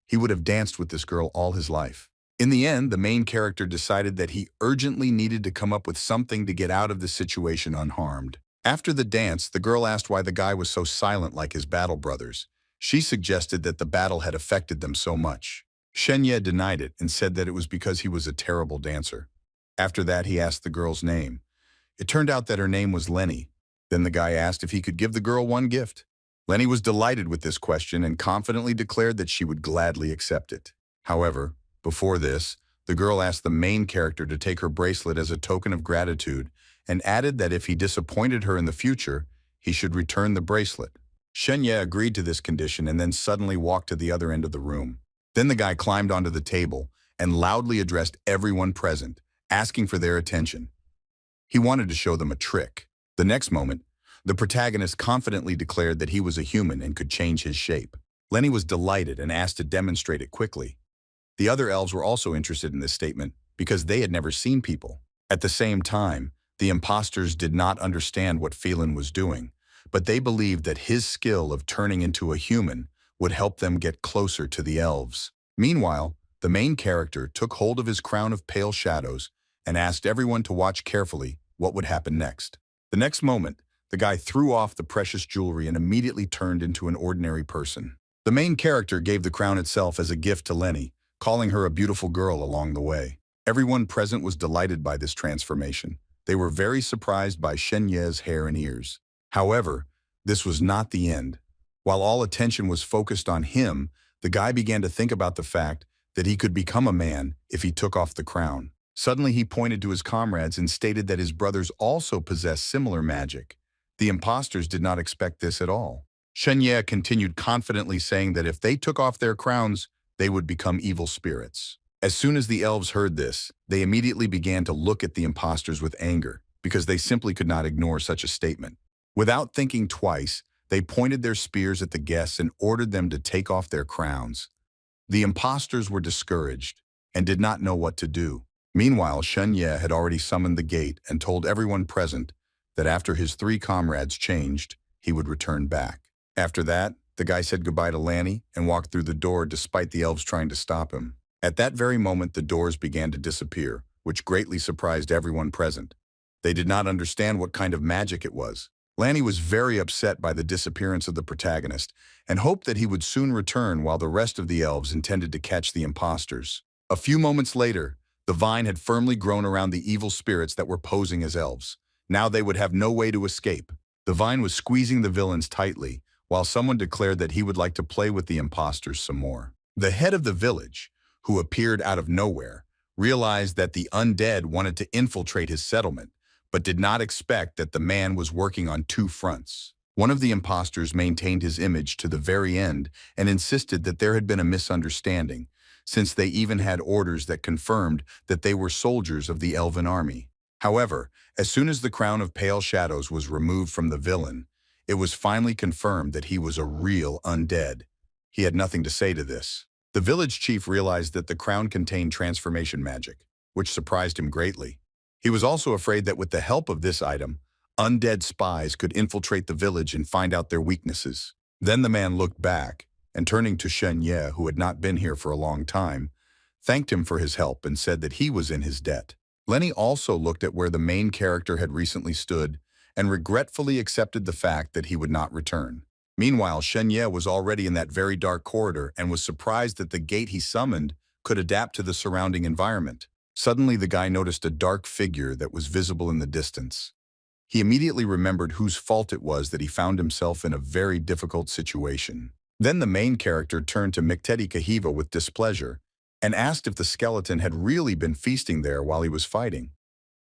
he would have danced with this girl all his life. In the end, the main character decided that he urgently needed to come up with something to get out of the situation unharmed. After the dance, the girl asked why the guy was so silent like his battle brothers. She suggested that the battle had affected them so much. Shen Ye denied it and said that it was because he was a terrible dancer. After that, he asked the girl's name. It turned out that her name was Lenny. Then the guy asked if he could give the girl one gift. Lenny was delighted with this question and confidently declared that she would gladly accept it. However, before this, the girl asked the main character to take her bracelet as a token of gratitude and added that if he disappointed her in the future, he should return the bracelet. Shen Ye agreed to this condition and then suddenly walked to the other end of the room. Then the guy climbed onto the table and loudly addressed everyone present, asking for their attention. He wanted to show them a trick. The next moment, the protagonist confidently declared that he was a human and could change his shape. Lenny was delighted and asked to demonstrate it quickly. The other elves were also interested in this statement because they had never seen people. At the same time, the impostors did not understand what Phelan was doing, but they believed that his skill of turning into a human would help them get closer to the elves. Meanwhile, the main character took hold of his crown of pale shadows and asked everyone to watch carefully what would happen next. The next moment, the guy threw off the precious jewelry and immediately turned into an ordinary person. The main character gave the crown itself as a gift to Lenny, calling her a beautiful girl along the way. Everyone present was delighted by this transformation. They were very surprised by Shen Ye's hair and ears. However, this was not the end. While all attention was focused on him, the guy began to think about the fact that he could become a man if he took off the crown. Suddenly he pointed to his comrades and stated that his brothers also possessed similar magic. The impostors did not expect this at all. Shen Ye continued confidently saying that if they took off their crowns, they would become evil spirits. As soon as the elves heard this, they immediately began to look at the impostors with anger because they simply could not ignore such a statement. Without thinking twice, they pointed their spears at the guests and ordered them to take off their crowns. The impostors were discouraged and did not know what to do. Meanwhile, Shen Ye had already summoned the gate and told everyone present that after his 3 comrades changed, he would return back. After that, the guy said goodbye to Lanny and walked through the door despite the elves trying to stop him. At that very moment, the doors began to disappear, which greatly surprised everyone present. They did not understand what kind of magic it was. Lanny was very upset by the disappearance of the protagonist and hoped that he would soon return while the rest of the elves intended to catch the impostors. A few moments later, the vine had firmly grown around the evil spirits that were posing as elves. Now they would have no way to escape. The vine was squeezing the villains tightly, while someone declared that he would like to play with the impostors some more. The head of the village, who appeared out of nowhere, realized that the undead wanted to infiltrate his settlement, but did not expect that the man was working on 2 fronts. One of the impostors maintained his image to the very end and insisted that there had been a misunderstanding, since they even had orders that confirmed that they were soldiers of the elven army. However, as soon as the crown of pale shadows was removed from the villain, it was finally confirmed that he was a real undead. He had nothing to say to this. The village chief realized that the crown contained transformation magic, which surprised him greatly. He was also afraid that with the help of this item, undead spies could infiltrate the village and find out their weaknesses. Then the man looked back, and turning to Shen Ye, who had not been here for a long time, thanked him for his help and said that he was in his debt. Lenny also looked at where the main character had recently stood and regretfully accepted the fact that he would not return. Meanwhile, Shen Ye was already in that very dark corridor and was surprised that the gate he summoned could adapt to the surrounding environment. Suddenly, the guy noticed a dark figure that was visible in the distance. He immediately remembered whose fault it was that he found himself in a very difficult situation. Then the main character turned to Mikteti Kahiva with displeasure and asked if the skeleton had really been feasting there while he was fighting.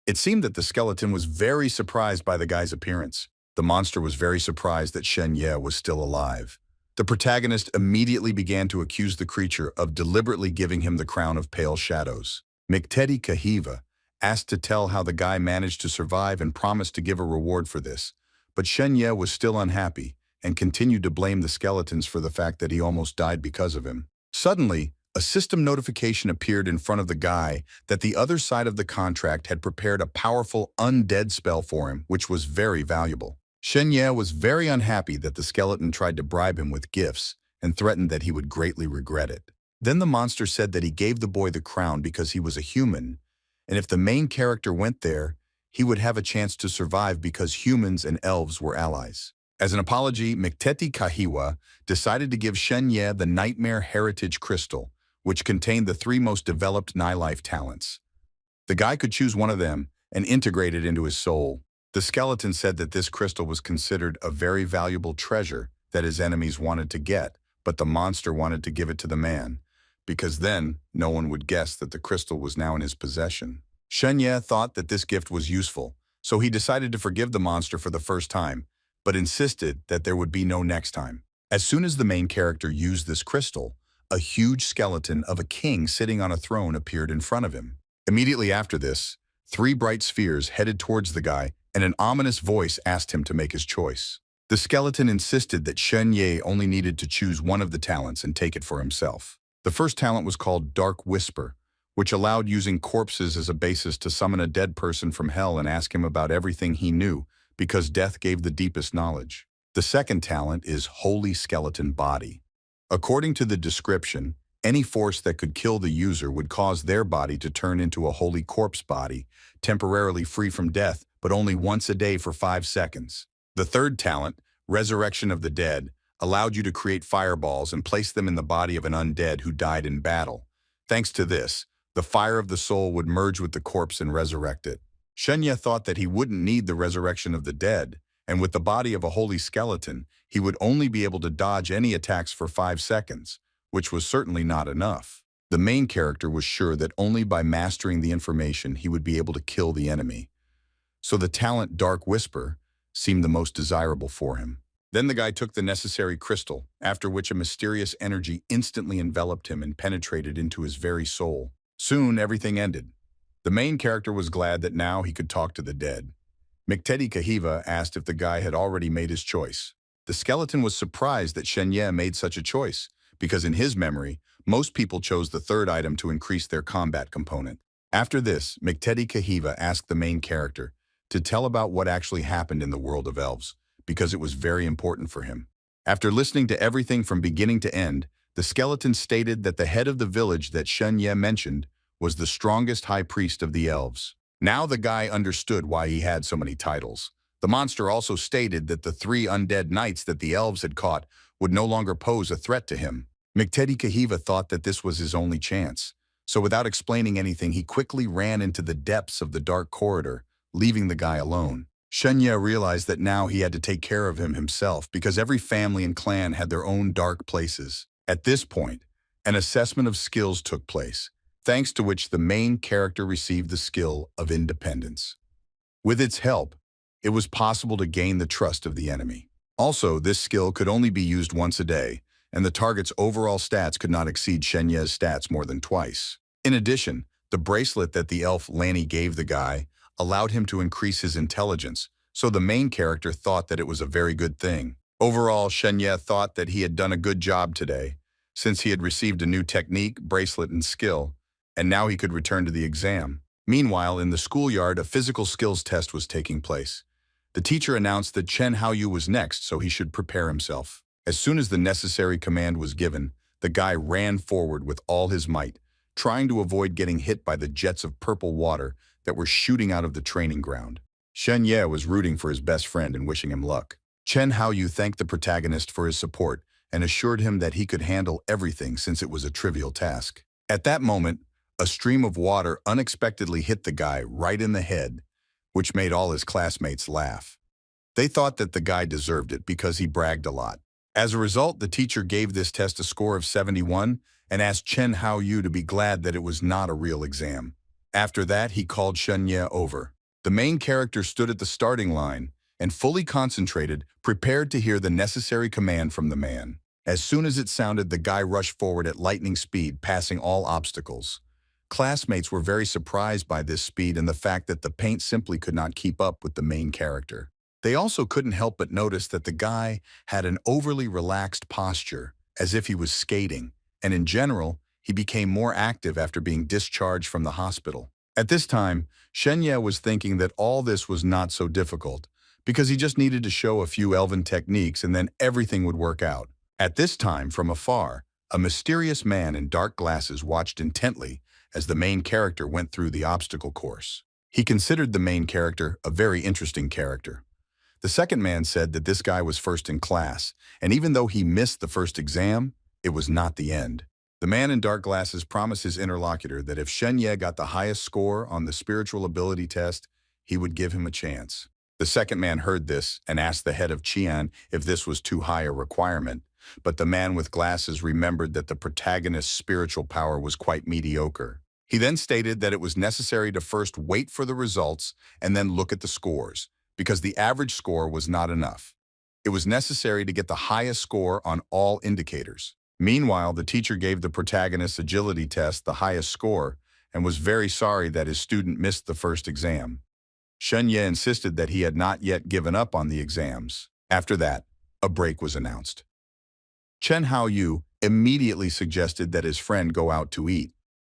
It seemed that the skeleton was very surprised by the guy's appearance. The monster was very surprised that Shen Ye was still alive. The protagonist immediately began to accuse the creature of deliberately giving him the crown of pale shadows. Mikteti Kahiva asked to tell how the guy managed to survive and promised to give a reward for this, but Shen Ye was still unhappy and continued to blame the skeletons for the fact that he almost died because of him. Suddenly, a system notification appeared in front of the guy that the other side of the contract had prepared a powerful undead spell for him, which was very valuable. Shen Ye was very unhappy that the skeleton tried to bribe him with gifts and threatened that he would greatly regret it. Then the monster said that he gave the boy the crown because he was a human, and if the main character went there, he would have a chance to survive because humans and elves were allies. As an apology, Mikteti Kahiwa decided to give Shen Ye the Nightmare Heritage Crystal, which contained the 3 most developed Nightlife talents. The guy could choose one of them and integrate it into his soul. The skeleton said that this crystal was considered a very valuable treasure that his enemies wanted to get, but the monster wanted to give it to the man, because then no one would guess that the crystal was now in his possession. Shen Ye thought that this gift was useful, so he decided to forgive the monster for the first time, but insisted that there would be no next time. As soon as the main character used this crystal, a huge skeleton of a king sitting on a throne appeared in front of him. Immediately after this, three bright spheres headed towards the guy, and an ominous voice asked him to make his choice. The skeleton insisted that Shen Ye only needed to choose one of the talents and take it for himself. The first talent was called Dark Whisper, which allowed using corpses as a basis to summon a dead person from hell and ask him about everything he knew, because death gave the deepest knowledge. The second talent is Holy Skeleton Body. According to the description, any force that could kill the user would cause their body to turn into a holy corpse body, temporarily free from death, but only once a day for 5 seconds. The third talent, Resurrection of the Dead, allowed you to create fireballs and place them in the body of an undead who died in battle. Thanks to this, the fire of the soul would merge with the corpse and resurrect it. Shen thought that he wouldn't need the resurrection of the dead, and with the body of a holy skeleton, he would only be able to dodge any attacks for 5 seconds, which was certainly not enough. The main character was sure that only by mastering the information he would be able to kill the enemy. So the talent Dark Whisper seemed the most desirable for him. Then the guy took the necessary crystal, after which a mysterious energy instantly enveloped him and penetrated into his very soul. Soon, everything ended. The main character was glad that now he could talk to the dead. Miktedi Kahiva asked if the guy had already made his choice. The skeleton was surprised that Shen made such a choice, because in his memory, most people chose the third item to increase their combat component. After this, Miktedi Kahiva asked the main character to tell about what actually happened in the world of elves, because it was very important for him. After listening to everything from beginning to end, the skeleton stated that the head of the village that Shen mentioned was the strongest high priest of the elves. Now the guy understood why he had so many titles. The monster also stated that the 3 undead knights that the elves had caught would no longer pose a threat to him. Miktedi Kahiva thought that this was his only chance, so without explaining anything, he quickly ran into the depths of the dark corridor, leaving the guy alone. Shen realized that now he had to take care of him himself because every family and clan had their own dark places. At this point, an assessment of skills took place, thanks to which the main character received the skill of independence. With its help, it was possible to gain the trust of the enemy. Also, this skill could only be used once a day, and the target's overall stats could not exceed Shen stats more than twice. In addition, the bracelet that the elf Lanny gave the guy allowed him to increase his intelligence, so the main character thought that it was a very good thing. Overall, Shen thought that he had done a good job today, since he had received a new technique, bracelet, and skill, and now he could return to the exam. Meanwhile, in the schoolyard, a physical skills test was taking place. The teacher announced that Chen Haoyu was next, so he should prepare himself. As soon as the necessary command was given, the guy ran forward with all his might, trying to avoid getting hit by the jets of purple water that were shooting out of the training ground. Shen was rooting for his best friend and wishing him luck. Chen Haoyu thanked the protagonist for his support and assured him that he could handle everything since it was a trivial task. At that moment, a stream of water unexpectedly hit the guy right in the head, which made all his classmates laugh. They thought that the guy deserved it because he bragged a lot. As a result, the teacher gave this test a score of 71 and asked Chen Haoyu to be glad that it was not a real exam. After that, he called Shen over. The main character stood at the starting line and, fully concentrated, prepared to hear the necessary command from the man. As soon as it sounded, the guy rushed forward at lightning speed, passing all obstacles. Classmates were very surprised by this speed and the fact that the paint simply could not keep up with the main character. They also couldn't help but notice that the guy had an overly relaxed posture, as if he was skating, and in general, he became more active after being discharged from the hospital. At this time, Shen was thinking that all this was not so difficult, because he just needed to show a few elven techniques and then everything would work out. At this time, from afar, a mysterious man in dark glasses watched intently as the main character went through the obstacle course. He considered the main character a very interesting character. The second man said that this guy was first in class, and even though he missed the first exam, it was not the end. The man in dark glasses promised his interlocutor that if Shen got the highest score on the spiritual ability test, he would give him a chance. The second man heard this and asked the head of Qian if this was too high a requirement, but the man with glasses remembered that the protagonist's spiritual power was quite mediocre. He then stated that it was necessary to first wait for the results and then look at the scores, because the average score was not enough. It was necessary to get the highest score on all indicators. Meanwhile, the teacher gave the protagonist's agility test the highest score and was very sorry that his student missed the first exam. Shen Ye insisted that he had not yet given up on the exams. After that, a break was announced. Chen Haoyu immediately suggested that his friend go out to eat,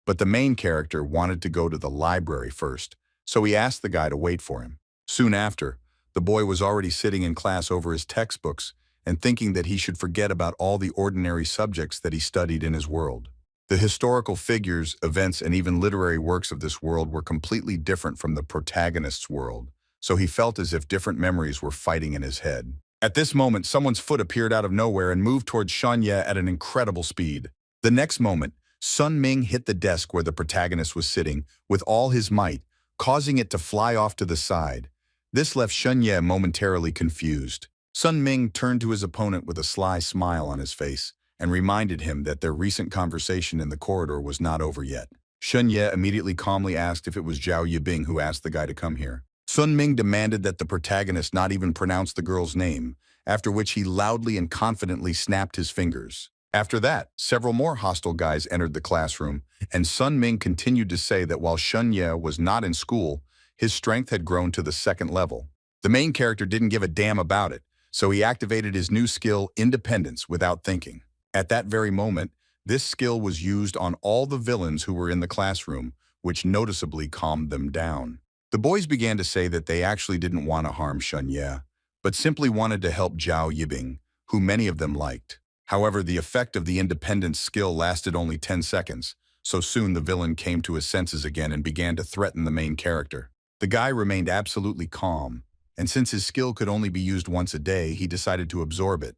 but the main character wanted to go to the library first, so he asked the guy to wait for him. Soon after, the boy was already sitting in class over his textbooks and thinking that he should forget about all the ordinary subjects that he studied in his world. The historical figures, events, and even literary works of this world were completely different from the protagonist's world, so he felt as if different memories were fighting in his head. At this moment, someone's foot appeared out of nowhere and moved towards Shen Ye at an incredible speed. The next moment, Sun Ming hit the desk where the protagonist was sitting with all his might, causing it to fly off to the side. This left Shen Ye momentarily confused. Sun Ming turned to his opponent with a sly smile on his face and reminded him that their recent conversation in the corridor was not over yet. Shen Ye immediately calmly asked if it was Zhao Yibing who asked the guy to come here. Sun Ming demanded that the protagonist not even pronounce the girl's name, after which he loudly and confidently snapped his fingers. After that, several more hostile guys entered the classroom, and Sun Ming continued to say that while Shen Ye was not in school, his strength had grown to the second level. The main character didn't give a damn about it, so he activated his new skill, Independence, without thinking. At that very moment, this skill was used on all the villains who were in the classroom, which noticeably calmed them down. The boys began to say that they actually didn't want to harm Shen Ye, but simply wanted to help Zhao Yibing, who many of them liked. However, the effect of the independence skill lasted only 10 seconds, so soon the villain came to his senses again and began to threaten the main character. The guy remained absolutely calm, and since his skill could only be used once a day, he decided to absorb it,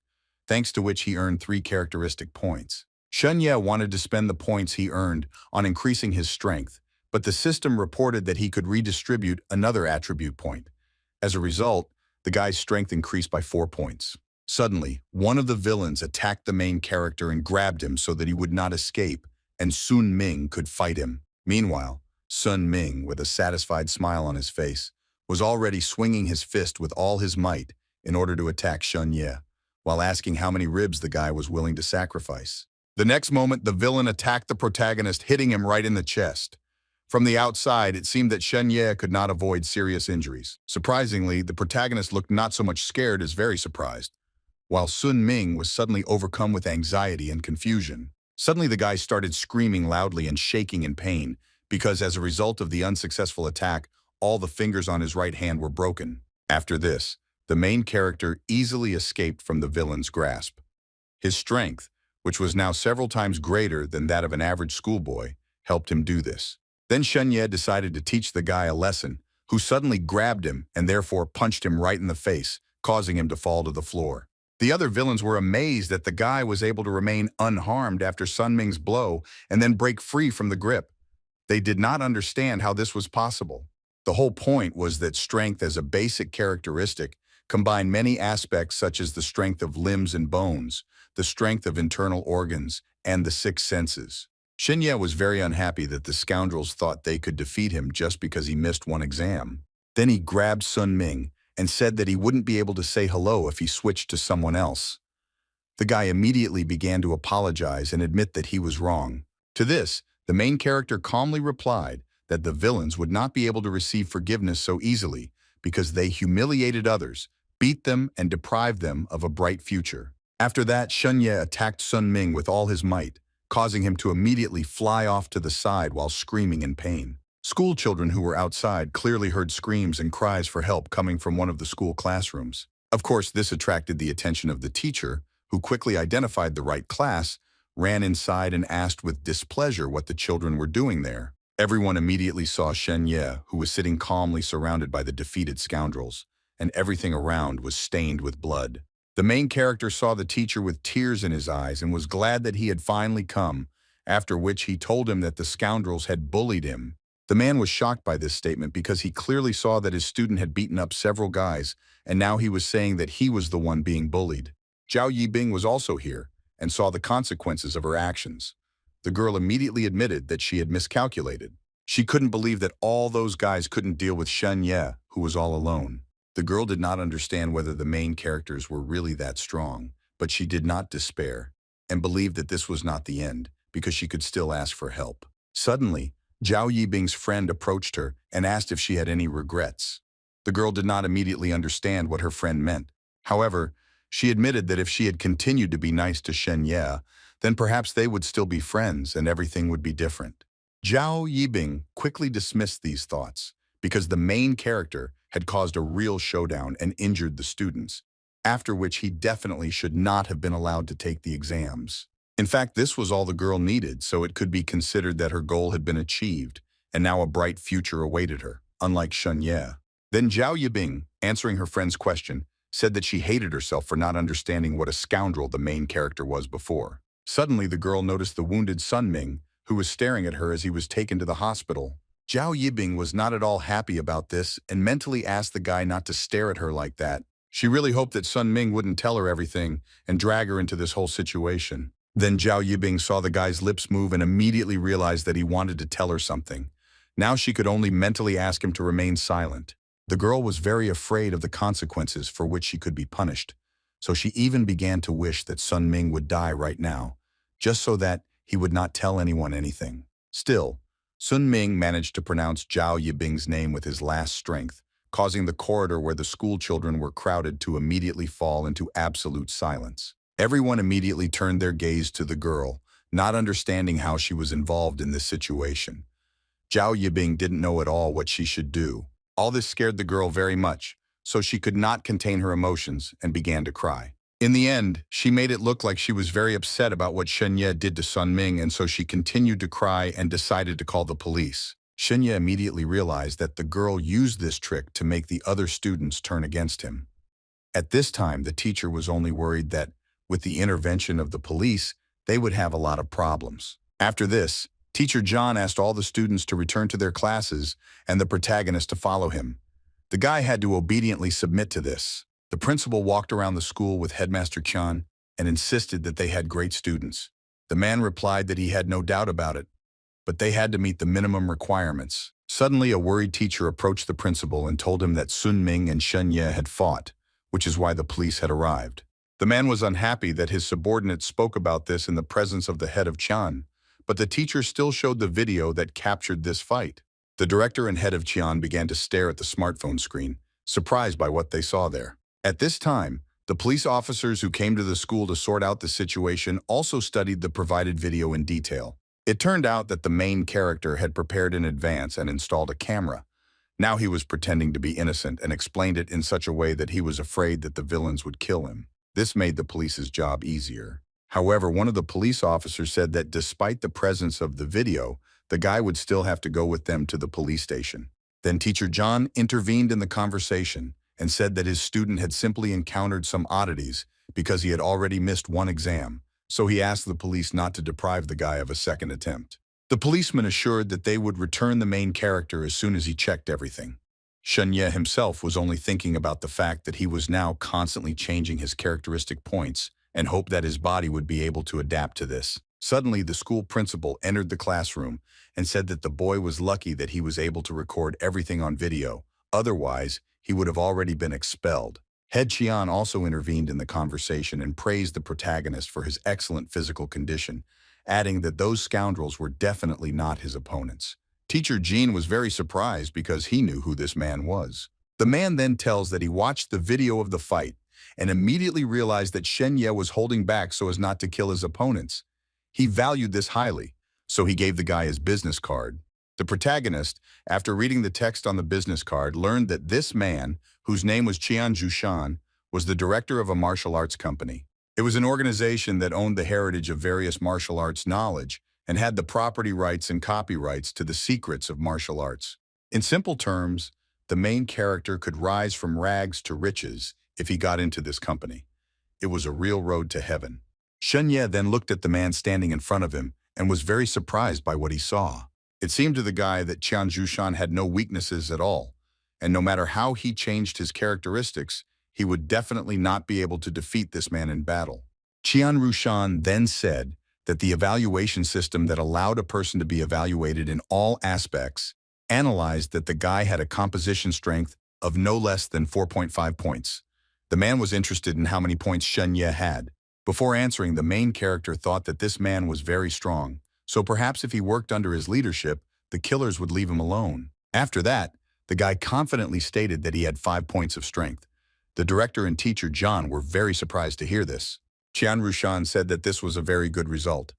thanks to which he earned 3 characteristic points. Shen Ye wanted to spend the points he earned on increasing his strength, but the system reported that he could redistribute another attribute point. As a result, the guy's strength increased by 4 points. Suddenly, one of the villains attacked the main character and grabbed him so that he would not escape, and Sun Ming could fight him. Meanwhile, Sun Ming, with a satisfied smile on his face, was already swinging his fist with all his might in order to attack Shen Ye, while asking how many ribs the guy was willing to sacrifice. The next moment, the villain attacked the protagonist, hitting him right in the chest. From the outside, it seemed that Shen Ye could not avoid serious injuries. Surprisingly, the protagonist looked not so much scared as very surprised, while Sun Ming was suddenly overcome with anxiety and confusion. Suddenly, the guy started screaming loudly and shaking in pain, because as a result of the unsuccessful attack, all the fingers on his right hand were broken. After this, the main character easily escaped from the villain's grasp. His strength, which was now several times greater than that of an average schoolboy, helped him do this. Then Shen Ye decided to teach the guy a lesson, who suddenly grabbed him and therefore punched him right in the face, causing him to fall to the floor. The other villains were amazed that the guy was able to remain unharmed after Sun Ming's blow and then break free from the grip. They did not understand how this was possible. The whole point was that strength as a basic characteristic combined many aspects such as the strength of limbs and bones, the strength of internal organs, and the 6 senses. Shen Ye was very unhappy that the scoundrels thought they could defeat him just because he missed one exam. Then he grabbed Sun Ming and said that he wouldn't be able to say hello if he switched to someone else. The guy immediately began to apologize and admit that he was wrong. To this, the main character calmly replied that the villains would not be able to receive forgiveness so easily because they humiliated others, beat them, and deprived them of a bright future. After that, Shen Ye attacked Sun Ming with all his might, causing him to immediately fly off to the side while screaming in pain. School children who were outside clearly heard screams and cries for help coming from one of the school classrooms. Of course, this attracted the attention of the teacher, who quickly identified the right class, ran inside and asked with displeasure what the children were doing there. Everyone immediately saw Shen Ye, who was sitting calmly surrounded by the defeated scoundrels, and everything around was stained with blood. The main character saw the teacher with tears in his eyes and was glad that he had finally come, after which he told him that the scoundrels had bullied him. The man was shocked by this statement because he clearly saw that his student had beaten up several guys, and now he was saying that he was the one being bullied. Zhao Yibing was also here and saw the consequences of her actions. The girl immediately admitted that she had miscalculated. She couldn't believe that all those guys couldn't deal with Shen Ye, who was all alone. The girl did not understand whether the main characters were really that strong, but she did not despair. and believed that this was not the end, because she could still ask for help. Suddenly, Zhao Yibing's friend approached her and asked if she had any regrets. The girl did not immediately understand what her friend meant. However, she admitted that if she had continued to be nice to Shen Ye, then perhaps they would still be friends and everything would be different. Zhao Yibing quickly dismissed these thoughts because the main character had caused a real showdown and injured the students, after which he definitely should not have been allowed to take the exams. In fact, this was all the girl needed, so it could be considered that her goal had been achieved, and now a bright future awaited her, unlike Shen Ye. Then Zhao Yibing, answering her friend's question, said that she hated herself for not understanding what a scoundrel the main character was before. Suddenly, the girl noticed the wounded Sun Ming, who was staring at her as he was taken to the hospital. Zhao Yibing was not at all happy about this and mentally asked the guy not to stare at her like that. She really hoped that Sun Ming wouldn't tell her everything and drag her into this whole situation. Then Zhao Yibing saw the guy's lips move and immediately realized that he wanted to tell her something. Now she could only mentally ask him to remain silent. The girl was very afraid of the consequences for which she could be punished, so she even began to wish that Sun Ming would die right now, just so that he would not tell anyone anything. Still, Sun Ming managed to pronounce Zhao Yibing's name with his last strength, causing the corridor where the school children were crowded to immediately fall into absolute silence. Everyone immediately turned their gaze to the girl, not understanding how she was involved in this situation. Zhao Yibing didn't know at all what she should do. All this scared the girl very much, so she could not contain her emotions and began to cry. In the end, she made it look like she was very upset about what Shen Ye did to Sun Ming, and so she continued to cry and decided to call the police. Shen Ye immediately realized that the girl used this trick to make the other students turn against him. At this time, the teacher was only worried that, with the intervention of the police, they would have a lot of problems. After this, Teacher John asked all the students to return to their classes and the protagonist to follow him. The guy had to obediently submit to this. The principal walked around the school with Headmaster Qian and insisted that they had great students. The man replied that he had no doubt about it, but they had to meet the minimum requirements. Suddenly, a worried teacher approached the principal and told him that Sun Ming and Shen Ye had fought, which is why the police had arrived. The man was unhappy that his subordinate spoke about this in the presence of the head of Qian, but the teacher still showed the video that captured this fight. The director and head of Qian began to stare at the smartphone screen, surprised by what they saw there. At this time, the police officers who came to the school to sort out the situation also studied the provided video in detail. It turned out that the main character had prepared in advance and installed a camera. Now he was pretending to be innocent and explained it in such a way that he was afraid that the villains would kill him. This made the police's job easier. However, one of the police officers said that despite the presence of the video, the guy would still have to go with them to the police station. Then Teacher John intervened in the conversation and said that his student had simply encountered some oddities because he had already missed one exam, so he asked the police not to deprive the guy of a second attempt. The policeman assured that they would return the main character as soon as he checked everything. Shen Ye himself was only thinking about the fact that he was now constantly changing his characteristic points and hoped that his body would be able to adapt to this. Suddenly, the school principal entered the classroom and said that the boy was lucky that he was able to record everything on video. Otherwise, he would have already been expelled. Head Qian also intervened in the conversation and praised the protagonist for his excellent physical condition, adding that those scoundrels were definitely not his opponents. Teacher Jean was very surprised because he knew who this man was. The man then tells that he watched the video of the fight and immediately realized that Shen Ye was holding back so as not to kill his opponents. He valued this highly, so he gave the guy his business card. The protagonist, after reading the text on the business card, learned that this man, whose name was Qian Zhushan, was the director of a martial arts company. It was an organization that owned the heritage of various martial arts knowledge and had the property rights and copyrights to the secrets of martial arts. In simple terms, the main character could rise from rags to riches if he got into this company. It was a real road to heaven. Shen Ye then looked at the man standing in front of him and was very surprised by what he saw. It seemed to the guy that Qian Zhushan had no weaknesses at all, and no matter how he changed his characteristics, he would definitely not be able to defeat this man in battle. Qian Rushan then said that the evaluation system that allowed a person to be evaluated in all aspects analyzed that the guy had a composition strength of no less than 4.5 points. The man was interested in how many points Shen Ye had, Before answering, the main character thought that this man was very strong, so perhaps if he worked under his leadership, the killers would leave him alone. After that, the guy confidently stated that he had 5 points of strength. The director and teacher John were very surprised to hear this. Qian Rushan said that this was a very good result.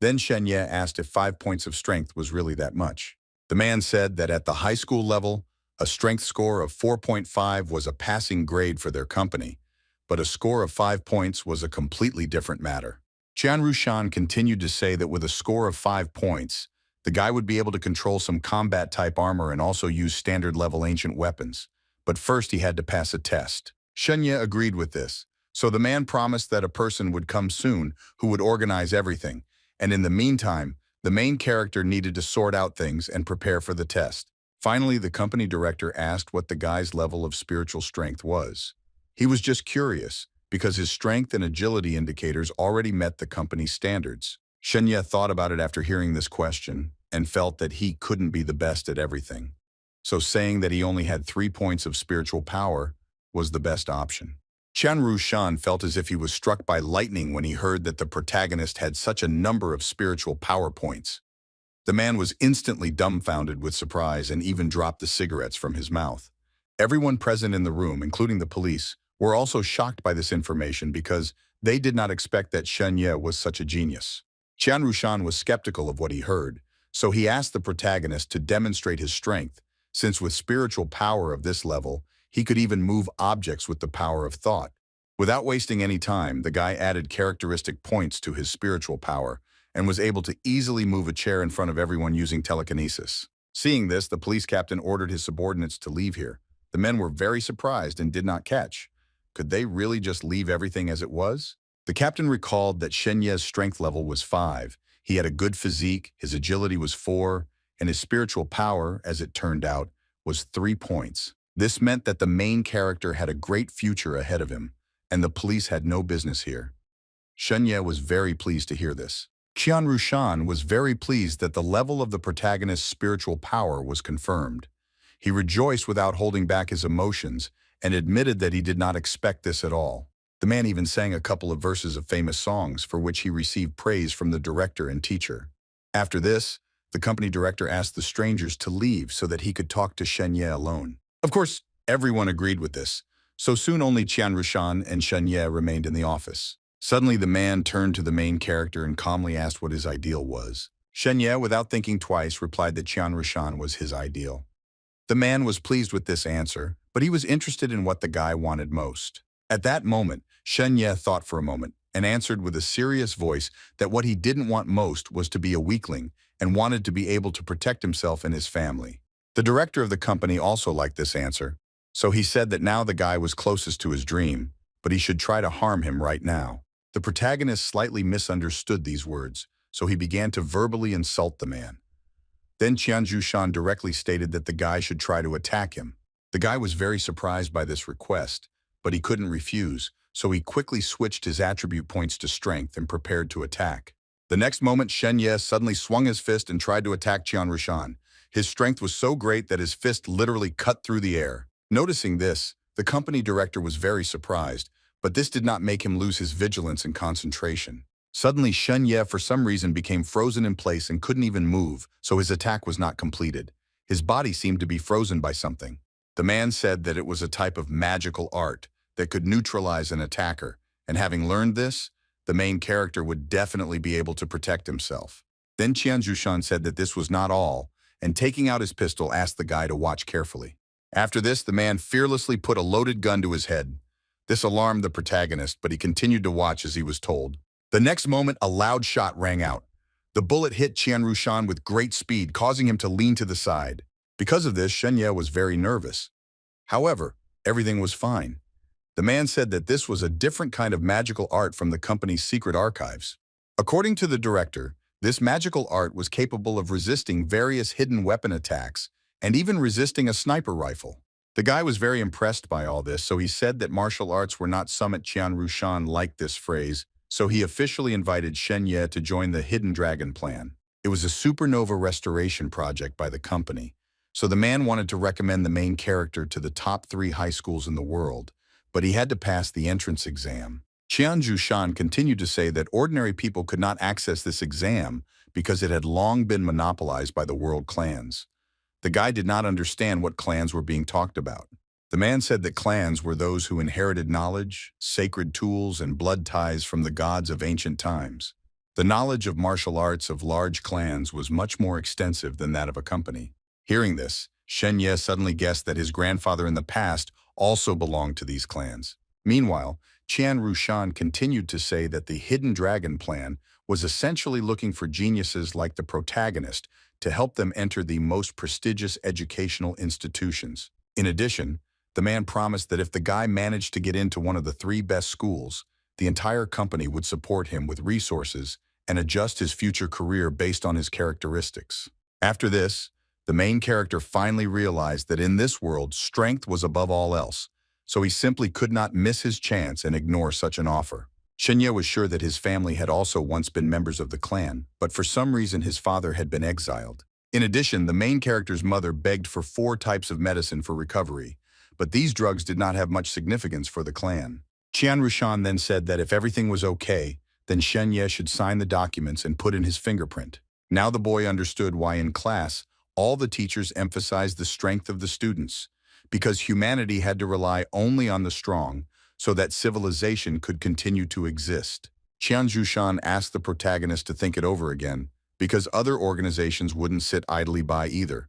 Then Shen Ye asked if 5 points of strength was really that much. The man said that at the high school level, a strength score of 4.5 was a passing grade for their company, but a score of 5 points was a completely different matter. Qian Rushan continued to say that with a score of 5 points, the guy would be able to control some combat-type armor and also use standard-level ancient weapons. But first he had to pass a test. Shen Ye agreed with this, so the man promised that a person would come soon who would organize everything, and in the meantime, the main character needed to sort out things and prepare for the test. Finally, the company director asked what the guy's level of spiritual strength was. He was just curious, because his strength and agility indicators already met the company's standards. Shen Ye thought about it after hearing this question and felt that he couldn't be the best at everything. So saying that he only had 3 points of spiritual power was the best option. Qian Rushan felt as if he was struck by lightning when he heard that the protagonist had such a number of spiritual power points. The man was instantly dumbfounded with surprise and even dropped the cigarettes from his mouth. Everyone present in the room, including the police, were also shocked by this information because they did not expect that Shen Ye was such a genius. Qian Rushan was skeptical of what he heard, so he asked the protagonist to demonstrate his strength, since with spiritual power of this level, he could even move objects with the power of thought. Without wasting any time, the guy added characteristic points to his spiritual power and was able to easily move a chair in front of everyone using telekinesis. Seeing this, the police captain ordered his subordinates to leave here. The men were very surprised and did not catch. Could they really just leave everything as it was? The captain recalled that Shen Ye's strength level was 5. He had a good physique, his agility was 4, and his spiritual power, as it turned out, was 3 points. This meant that the main character had a great future ahead of him, and the police had no business here. Shen Ye was very pleased to hear this. Qian Rushan was very pleased that the level of the protagonist's spiritual power was confirmed. He rejoiced without holding back his emotions and admitted that he did not expect this at all. The man even sang a couple of verses of famous songs for which he received praise from the director and teacher. After this, the company director asked the strangers to leave so that he could talk to Shen Ye alone. Of course, everyone agreed with this, so soon only Qian Rushan and Shen Ye remained in the office. Suddenly, the man turned to the main character and calmly asked what his ideal was. Shen Ye, without thinking twice, replied that Qian Rushan was his ideal. The man was pleased with this answer, but he was interested in what the guy wanted most. At that moment, Shen Ye thought for a moment and answered with a serious voice that what he didn't want most was to be a weakling and wanted to be able to protect himself and his family. The director of the company also liked this answer, so he said that now the guy was closest to his dream, but he should try to harm him right now. The protagonist slightly misunderstood these words, so he began to verbally insult the man. Then Qian Rushan directly stated that the guy should try to attack him. The guy was very surprised by this request, but he couldn't refuse, so he quickly switched his attribute points to strength and prepared to attack. The next moment, Shen Ye suddenly swung his fist and tried to attack Qian Rushan. His strength was so great that his fist literally cut through the air. Noticing this, the company director was very surprised, but this did not make him lose his vigilance and concentration. Suddenly, Shen Ye for some reason became frozen in place and couldn't even move, so his attack was not completed. His body seemed to be frozen by something. The man said that it was a type of magical art that could neutralize an attacker, and having learned this, the main character would definitely be able to protect himself. Then Qian Rushan said that this was not all, and taking out his pistol asked the guy to watch carefully. After this, the man fearlessly put a loaded gun to his head. This alarmed the protagonist, but he continued to watch as he was told. The next moment, a loud shot rang out. The bullet hit Qian Rushan with great speed, causing him to lean to the side. Because of this, Shen Ye was very nervous. However, everything was fine. The man said that this was a different kind of magical art from the company's secret archives. According to the director, this magical art was capable of resisting various hidden weapon attacks and even resisting a sniper rifle. The guy was very impressed by all this, so he said that martial arts were not some at Qian Rushan liked this phrase, so he officially invited Shen Ye to join the Hidden Dragon plan. It was a supernova restoration project by the company, so the man wanted to recommend the main character to the top 3 high schools in the world, but he had to pass the entrance exam. Qian Zhushan continued to say that ordinary people could not access this exam because it had long been monopolized by the world clans. The guy did not understand what clans were being talked about. The man said that clans were those who inherited knowledge, sacred tools, and blood ties from the gods of ancient times. The knowledge of martial arts of large clans was much more extensive than that of a company. Hearing this, Shen Ye suddenly guessed that his grandfather in the past also belonged to these clans. Meanwhile, Qian Rushan continued to say that the Hidden Dragon plan was essentially looking for geniuses like the protagonist to help them enter the most prestigious educational institutions. In addition, the man promised that if the guy managed to get into one of the 3 best schools, the entire company would support him with resources and adjust his future career based on his characteristics. After this, the main character finally realized that in this world, strength was above all else, so he simply could not miss his chance and ignore such an offer. Shenye was sure that his family had also once been members of the clan, but for some reason his father had been exiled. In addition, the main character's mother begged for 4 types of medicine for recovery, but these drugs did not have much significance for the clan. Qian Rushan then said that if everything was okay, then Shenye should sign the documents and put in his fingerprint. Now the boy understood why in class, all the teachers emphasized the strength of the students, because humanity had to rely only on the strong so that civilization could continue to exist. Qian Zhushan asked the protagonist to think it over again, because other organizations wouldn't sit idly by either.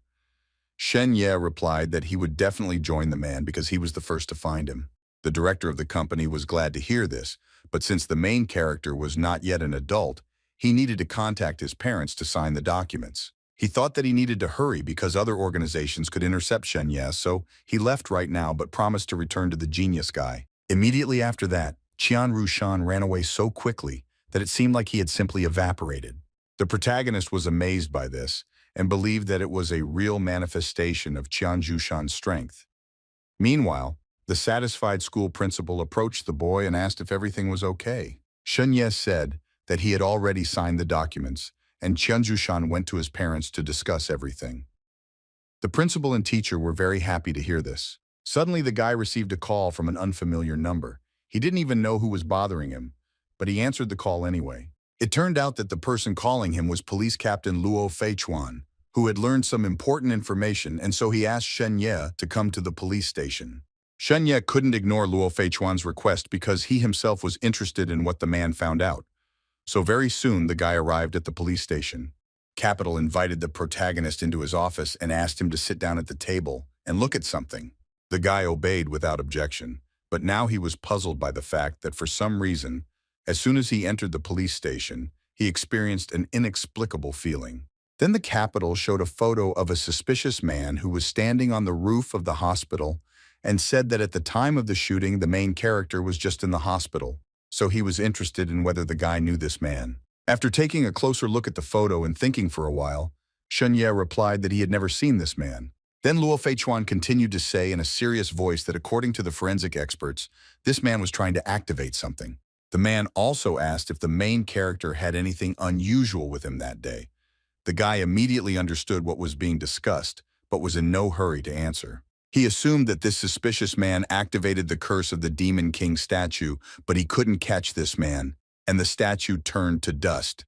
Shen Ye replied that he would definitely join the man because he was the first to find him. The director of the company was glad to hear this, but since the main character was not yet an adult, he needed to contact his parents to sign the documents. He thought that he needed to hurry because other organizations could intercept Shen Ye, so he left right now but promised to return to the genius guy. Immediately after that, Qian Rushan ran away so quickly that it seemed like he had simply evaporated. The protagonist was amazed by this and believed that it was a real manifestation of Qian Zhushan's strength. Meanwhile, the satisfied school principal approached the boy and asked if everything was okay. Shen Ye said that he had already signed the documents, and Qian Zhushan went to his parents to discuss everything. The principal and teacher were very happy to hear this. Suddenly, the guy received a call from an unfamiliar number. He didn't even know who was bothering him, but he answered the call anyway. It turned out that the person calling him was Police Captain Luo Feichuan, who had learned some important information, and so he asked Shen Ye to come to the police station. Shen Ye couldn't ignore Luo Feichuan's request because he himself was interested in what the man found out. So very soon, the guy arrived at the police station. Capital invited the protagonist into his office and asked him to sit down at the table and look at something. The guy obeyed without objection, but now he was puzzled by the fact that for some reason, as soon as he entered the police station, he experienced an inexplicable feeling. Then the Capital showed a photo of a suspicious man who was standing on the roof of the hospital and said that at the time of the shooting, the main character was just in the hospital, so he was interested in whether the guy knew this man. After taking a closer look at the photo and thinking for a while, Shen Ye replied that he had never seen this man. Then Luo Feichuan continued to say in a serious voice that according to the forensic experts, this man was trying to activate something. The man also asked if the main character had anything unusual with him that day. The guy immediately understood what was being discussed, but was in no hurry to answer. He assumed that this suspicious man activated the curse of the Demon King statue, but he couldn't catch this man, and the statue turned to dust.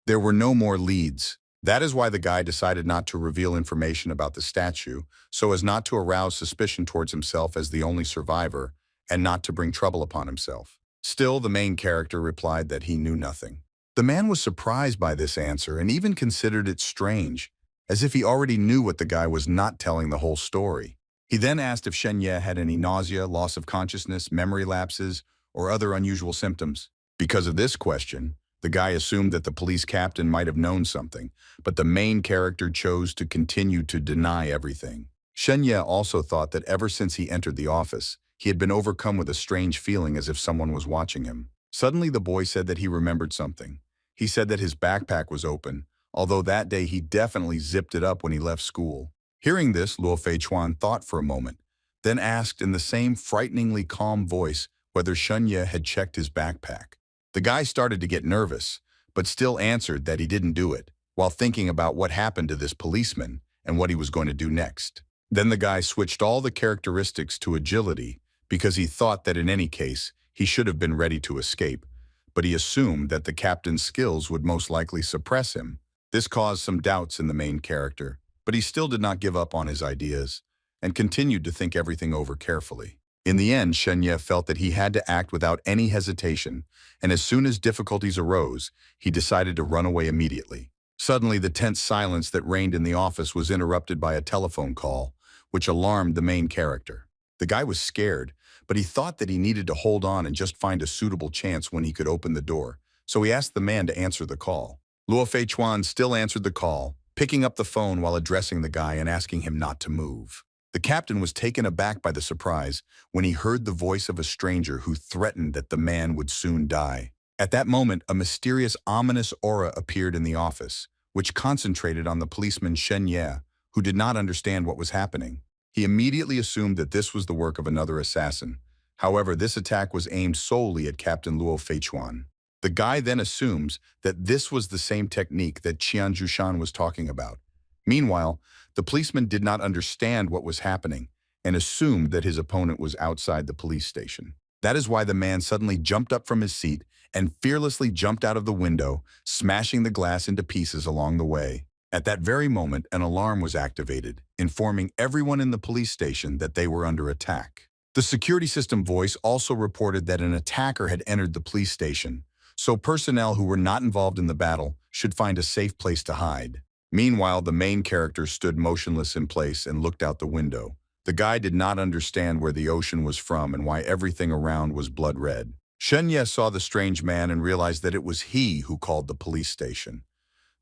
There were no more leads. That is why the guy decided not to reveal information about the statue, so as not to arouse suspicion towards himself as the only survivor, and not to bring trouble upon himself. Still, the main character replied that he knew nothing. The man was surprised by this answer and even considered it strange, as if he already knew what the guy was not telling the whole story. He then asked if Shen Ye had any nausea, loss of consciousness, memory lapses, or other unusual symptoms. Because of this question, the guy assumed that the police captain might have known something, but the main character chose to continue to deny everything. Shen Ye also thought that ever since he entered the office, he had been overcome with a strange feeling as if someone was watching him. Suddenly, the boy said that he remembered something. He said that his backpack was open, although that day he definitely zipped it up when he left school. Hearing this, Luo Feichuan thought for a moment, then asked in the same frighteningly calm voice whether Shen Ye had checked his backpack. The guy started to get nervous, but still answered that he didn't do it, while thinking about what happened to this policeman and what he was going to do next. Then the guy switched all the characteristics to agility because he thought that in any case, He should have been ready to escape, but he assumed that the captain's skills would most likely suppress him. This caused some doubts in the main character, but he still did not give up on his ideas and continued to think everything over carefully. In the end, Shenye felt that he had to act without any hesitation, and as soon as difficulties arose, he decided to run away immediately. Suddenly, the tense silence that reigned in the office was interrupted by a telephone call, which alarmed the main character. The guy was scared, but he thought that he needed to hold on and just find a suitable chance when he could open the door, so he asked the man to answer the call. Luo Feichuan still answered the call, picking up the phone while addressing the guy and asking him not to move. The captain was taken aback by the surprise when he heard the voice of a stranger who threatened that the man would soon die. At that moment, a mysterious, ominous aura appeared in the office, which concentrated on the policeman Shen Ye, who did not understand what was happening. He immediately assumed that this was the work of another assassin. However, this attack was aimed solely at Captain Luo Feichuan. The guy then assumes that this was the same technique that Qian Jushan was talking about. Meanwhile, the policeman did not understand what was happening and assumed that his opponent was outside the police station. That is why the man suddenly jumped up from his seat and fearlessly jumped out of the window, smashing the glass into pieces along the way. At that very moment, an alarm was activated, informing everyone in the police station that they were under attack. The security system voice also reported that an attacker had entered the police station, so personnel who were not involved in the battle should find a safe place to hide. Meanwhile, the main character stood motionless in place and looked out the window. The guy did not understand where the ocean was from and why everything around was blood red. Shen Ye saw the strange man and realized that it was he who called the police station.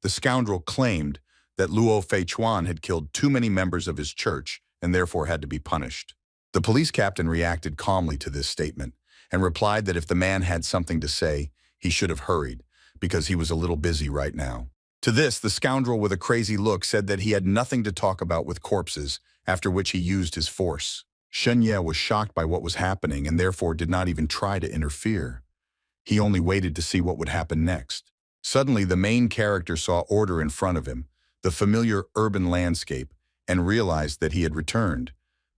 The scoundrel claimed that Luo Feichuan had killed too many members of his church and therefore had to be punished. The police captain reacted calmly to this statement and replied that if the man had something to say, he should have hurried, because he was a little busy right now. To this, the scoundrel with a crazy look said that he had nothing to talk about with corpses, after which he used his force. Shen Ye was shocked by what was happening and therefore did not even try to interfere. He only waited to see what would happen next. Suddenly, the main character saw order in front of him, the familiar urban landscape, and realized that he had returned.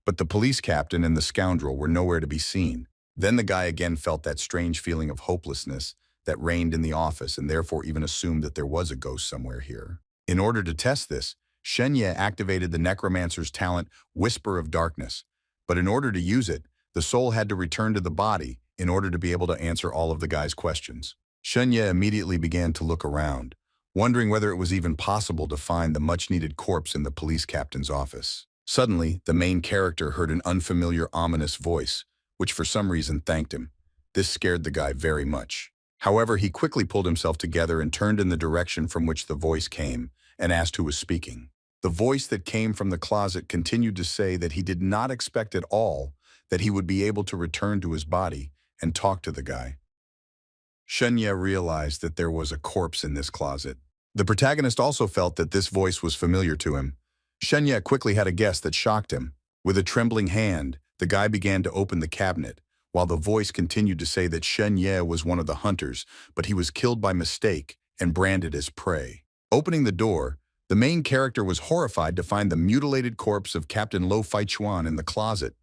But the police captain and the scoundrel were nowhere to be seen. Then the guy again felt that strange feeling of hopelessness that reigned in the office and therefore even assumed that there was a ghost somewhere here. In order to test this, Shen Ye activated the necromancer's talent, Whisper of Darkness. But in order to use it, the soul had to return to the body in order to be able to answer all of the guy's questions. Shen Ye immediately began to look around, wondering whether it was even possible to find the much-needed corpse in the police captain's office. Suddenly, the main character heard an unfamiliar, ominous voice, which for some reason thanked him. This scared the guy very much. However, he quickly pulled himself together and turned in the direction from which the voice came and asked who was speaking. The voice that came from the closet continued to say that he did not expect at all that he would be able to return to his body and talk to the guy. Shen Ye realized that there was a corpse in this closet. The protagonist also felt that this voice was familiar to him. Shen Ye quickly had a guess that shocked him. With a trembling hand, the guy began to open the cabinet, while the voice continued to say that Shen Ye was one of the hunters, but he was killed by mistake and branded as prey. Opening the door, the main character was horrified to find the mutilated corpse of Captain Luo Feichuan in the closet.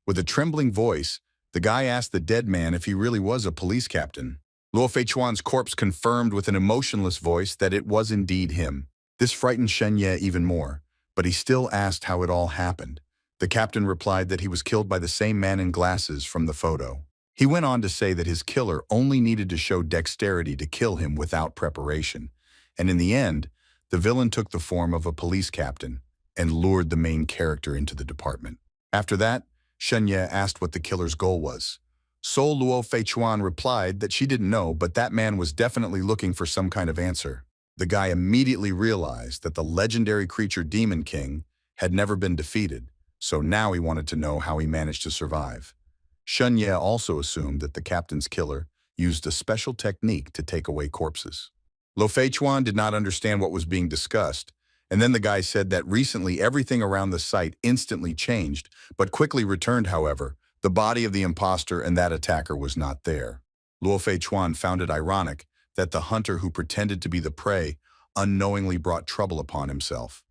With a trembling voice, the guy asked the dead man if he really was a police captain. Luo Feichuan's corpse confirmed with an emotionless voice that it was indeed him. This frightened Shen Ye even more, but he still asked how it all happened. The captain replied that he was killed by the same man in glasses from the photo. He went on to say that his killer only needed to show dexterity to kill him without preparation, and in the end, the villain took the form of a police captain and lured the main character into the department. After that, Shen Ye asked what the killer's goal was. Soul Luo Feichuan replied that she didn't know, but that man was definitely looking for some kind of answer. The guy immediately realized that the legendary creature Demon King had never been defeated, so now he wanted to know how he managed to survive. Shen Ye also assumed that the captain's killer used a special technique to take away corpses. Luo Feichuan did not understand what was being discussed, and then the guy said that recently everything around the site instantly changed, but quickly returned, however. The body of the impostor and that attacker was not there. Luo Feichuan found it ironic that the hunter who pretended to be the prey unknowingly brought trouble upon himself.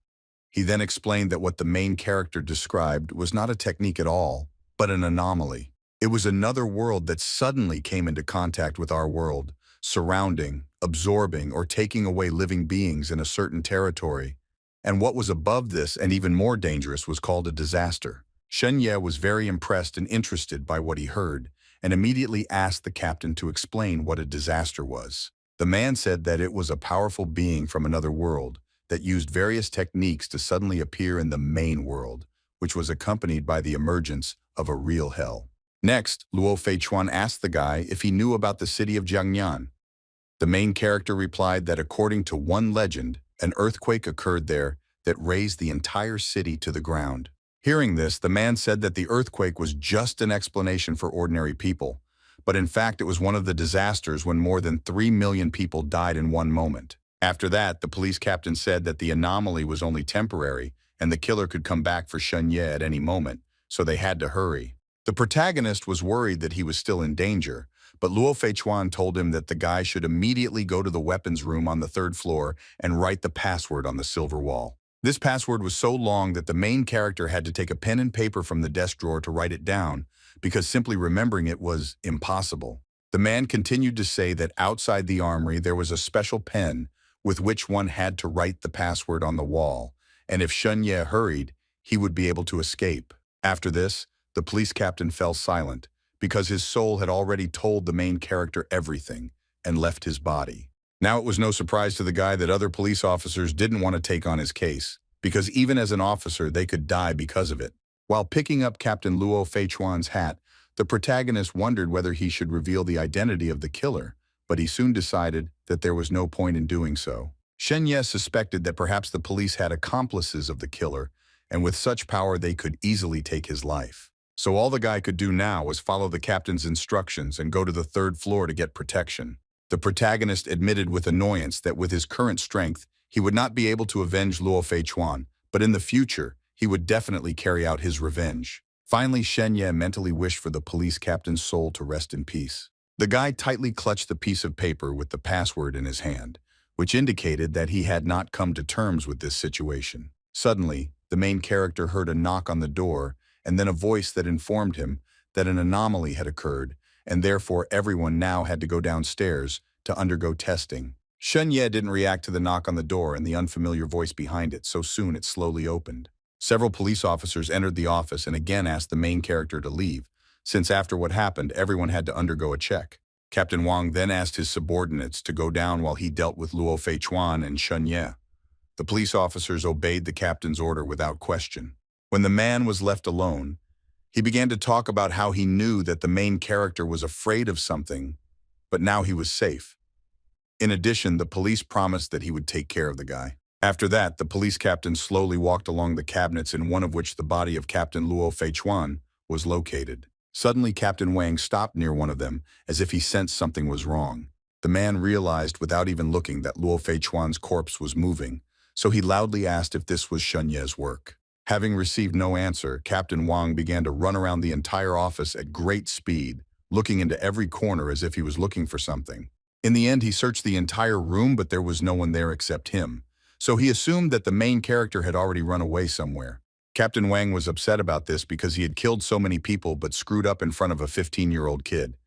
He then explained that what the main character described was not a technique at all, but an anomaly. It was another world that suddenly came into contact with our world, surrounding, absorbing, or taking away living beings in a certain territory. And what was above this and even more dangerous was called a disaster. Shen Ye was very impressed and interested by what he heard, and immediately asked the captain to explain what a disaster was. The man said that it was a powerful being from another world that used various techniques to suddenly appear in the main world, which was accompanied by the emergence of a real hell. Next, Luo Feichuan asked the guy if he knew about the city of Jiangnan. The main character replied that according to one legend, an earthquake occurred there that razed the entire city to the ground. Hearing this, the man said that the earthquake was just an explanation for ordinary people, but in fact it was one of the disasters when more than 3 million people died in one moment. After that, the police captain said that the anomaly was only temporary and the killer could come back for Shen Ye at any moment, so they had to hurry. The protagonist was worried that he was still in danger, but Luo Feichuan told him that the guy should immediately go to the weapons room on the 3rd floor and write the password on the silver wall. This password was so long that the main character had to take a pen and paper from the desk drawer to write it down, because simply remembering it was impossible. The man continued to say that outside the armory there was a special pen with which one had to write the password on the wall, and if Shen Ye hurried, he would be able to escape. After this, the police captain fell silent, because his soul had already told the main character everything and left his body. Now it was no surprise to the guy that other police officers didn't want to take on his case, because even as an officer they could die because of it. While picking up Captain Luo Feichuan's hat, the protagonist wondered whether he should reveal the identity of the killer, but he soon decided that there was no point in doing so. Shen Ye suspected that perhaps the police had accomplices of the killer, and with such power they could easily take his life. So all the guy could do now was follow the captain's instructions and go to the 3rd floor to get protection. The protagonist admitted with annoyance that with his current strength, he would not be able to avenge Luo Feichuan, but in the future, he would definitely carry out his revenge. Finally, Shen Ye mentally wished for the police captain's soul to rest in peace. The guy tightly clutched the piece of paper with the password in his hand, which indicated that he had not come to terms with this situation. Suddenly, the main character heard a knock on the door and then a voice that informed him that an anomaly had occurred, and therefore everyone now had to go downstairs to undergo testing. Shen Ye didn't react to the knock on the door and the unfamiliar voice behind it, so soon it slowly opened. Several police officers entered the office and again asked the main character to leave, since after what happened, everyone had to undergo a check. Captain Wang then asked his subordinates to go down while he dealt with Luo Feichuan and Shen Ye. The police officers obeyed the captain's order without question. When the man was left alone, he began to talk about how he knew that the main character was afraid of something, but now he was safe. In addition, the police promised that he would take care of the guy. After that, the police captain slowly walked along the cabinets, in one of which the body of Captain Luo Feichuan was located. Suddenly, Captain Wang stopped near one of them, as if he sensed something was wrong. The man realized without even looking that Luo Feichuan's corpse was moving, so he loudly asked if this was Shen Ye's work. Having received no answer, Captain Wang began to run around the entire office at great speed, looking into every corner as if he was looking for something. In the end, he searched the entire room, but there was no one there except him, so he assumed that the main character had already run away somewhere. Captain Wang was upset about this because he had killed so many people but screwed up in front of a 15-year-old kid.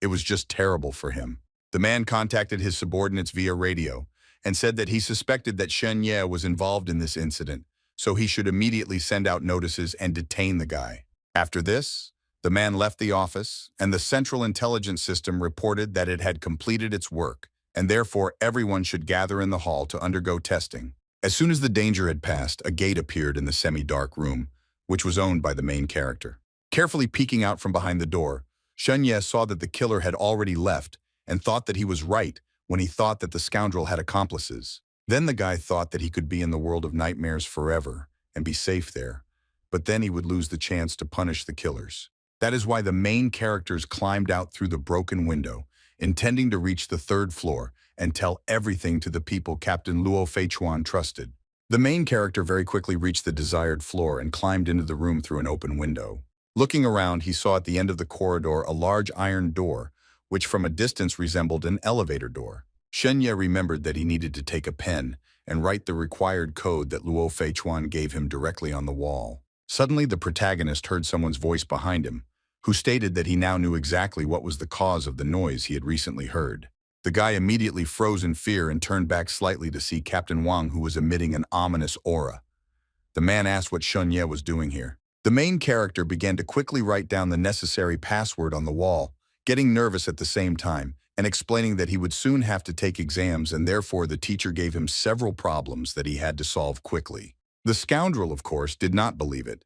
It was just terrible for him. The man contacted his subordinates via radio and said that he suspected that Shen Ye was involved in this incident, so he should immediately send out notices and detain the guy. After this, the man left the office, and the Central Intelligence System reported that it had completed its work, and therefore everyone should gather in the hall to undergo testing. As soon as the danger had passed, a gate appeared in the semi-dark room, which was owned by the main character. Carefully peeking out from behind the door, Shen Ye saw that the killer had already left and thought that he was right when he thought that the scoundrel had accomplices. Then the guy thought that he could be in the world of nightmares forever and be safe there, but then he would lose the chance to punish the killers. That is why the main characters climbed out through the broken window, intending to reach the 3rd floor and tell everything to the people Captain Luo Feichuan trusted. The main character very quickly reached the desired floor and climbed into the room through an open window. Looking around, he saw at the end of the corridor a large iron door, which from a distance resembled an elevator door. Shen Ye remembered that he needed to take a pen and write the required code that Luo Feichuan gave him directly on the wall. Suddenly, the protagonist heard someone's voice behind him, who stated that he now knew exactly what was the cause of the noise he had recently heard. The guy immediately froze in fear and turned back slightly to see Captain Wang, who was emitting an ominous aura. The man asked what Shun Ye was doing here. The main character began to quickly write down the necessary password on the wall, getting nervous at the same time, and explaining that he would soon have to take exams and therefore the teacher gave him several problems that he had to solve quickly. The scoundrel, of course, did not believe it,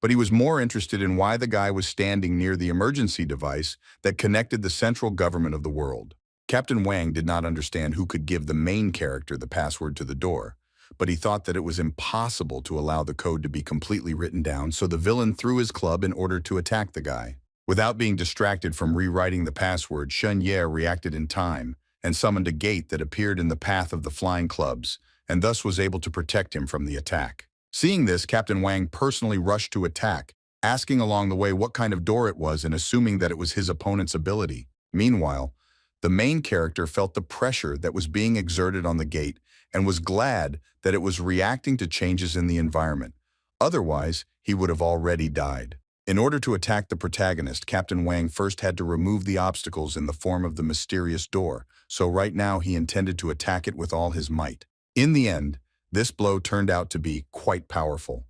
but he was more interested in why the guy was standing near the emergency device that connected the central government of the world. Captain Wang did not understand who could give the main character the password to the door, but he thought that it was impossible to allow the code to be completely written down, so the villain threw his club in order to attack the guy. Without being distracted from rewriting the password, Shun Ye reacted in time and summoned a gate that appeared in the path of the flying clubs, and thus was able to protect him from the attack. Seeing this, Captain Wang personally rushed to attack, asking along the way what kind of door it was and assuming that it was his opponent's ability. Meanwhile, the main character felt the pressure that was being exerted on the gate and was glad that it was reacting to changes in the environment. Otherwise, he would have already died. In order to attack the protagonist, Captain Wang first had to remove the obstacles in the form of the mysterious door, so right now he intended to attack it with all his might. In the end, this blow turned out to be quite powerful.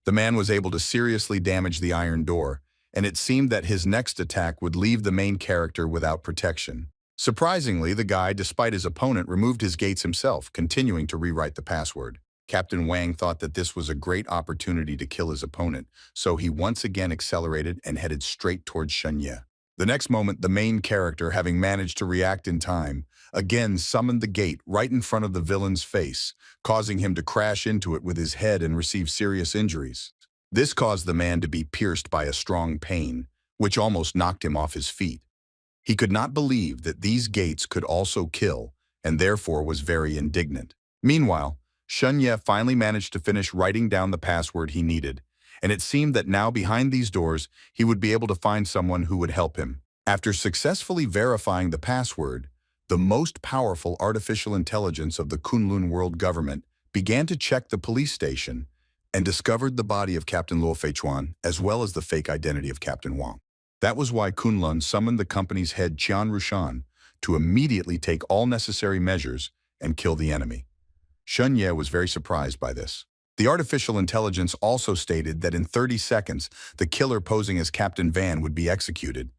The man was able to seriously damage the iron door, and it seemed that his next attack would leave the main character without protection. Surprisingly, the guy, despite his opponent, removed his gates himself, continuing to rewrite the password. Captain Wang thought that this was a great opportunity to kill his opponent, so he once again accelerated and headed straight towards Shun Ye. The next moment, the main character, having managed to react in time, again summoned the gate right in front of the villain's face, causing him to crash into it with his head and receive serious injuries. This caused the man to be pierced by a strong pain, which almost knocked him off his feet. He could not believe that these gates could also kill, and therefore was very indignant. Meanwhile, Shun Ye finally managed to finish writing down the password he needed, and it seemed that now behind these doors he would be able to find someone who would help him. After successfully verifying the password, the most powerful artificial intelligence of the Kunlun world government began to check the police station and discovered the body of Captain Luo Feichuan as well as the fake identity of Captain Wang. That was why Kunlun summoned the company's head Qian Rushan to immediately take all necessary measures and kill the enemy. Shun Ye was very surprised by this. The artificial intelligence also stated that in 30 seconds, the killer posing as Captain Van would be executed.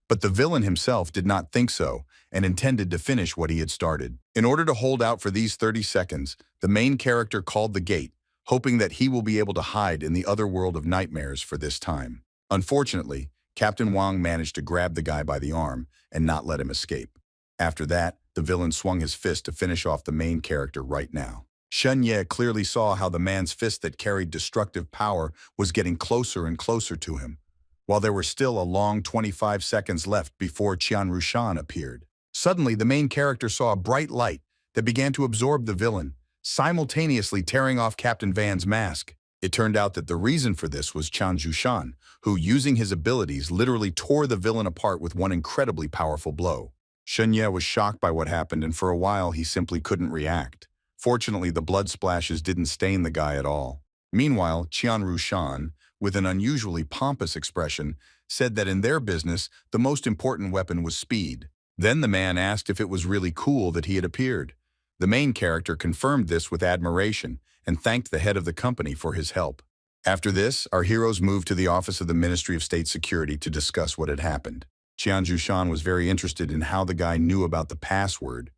But the villain himself did not think so and intended to finish what he had started. In order to hold out for these 30 seconds, the main character called the gate, hoping that he will be able to hide in the other world of nightmares for this time. Unfortunately, Captain Wang managed to grab the guy by the arm and not let him escape. After that, the villain swung his fist to finish off the main character right now. Shun Ye clearly saw how the man's fist that carried destructive power was getting closer and closer to him, while there were still a long 25 seconds left before Qian Rushan appeared. Suddenly, the main character saw a bright light that began to absorb the villain, simultaneously tearing off Captain Van's mask. It turned out that the reason for this was Qian Zhushan, who, using his abilities, literally tore the villain apart with one incredibly powerful blow. Shun Ye was shocked by what happened, and for a while he simply couldn't react. Fortunately, the blood splashes didn't stain the guy at all. Meanwhile, Qian Rushan, with an unusually pompous expression, said that in their business, the most important weapon was speed. Then the man asked if it was really cool that he had appeared. The main character confirmed this with admiration and thanked the head of the company for his help. After this, our heroes moved to the office of the Ministry of State Security to discuss what had happened. Qian Zhushan was very interested in how the guy knew about the password.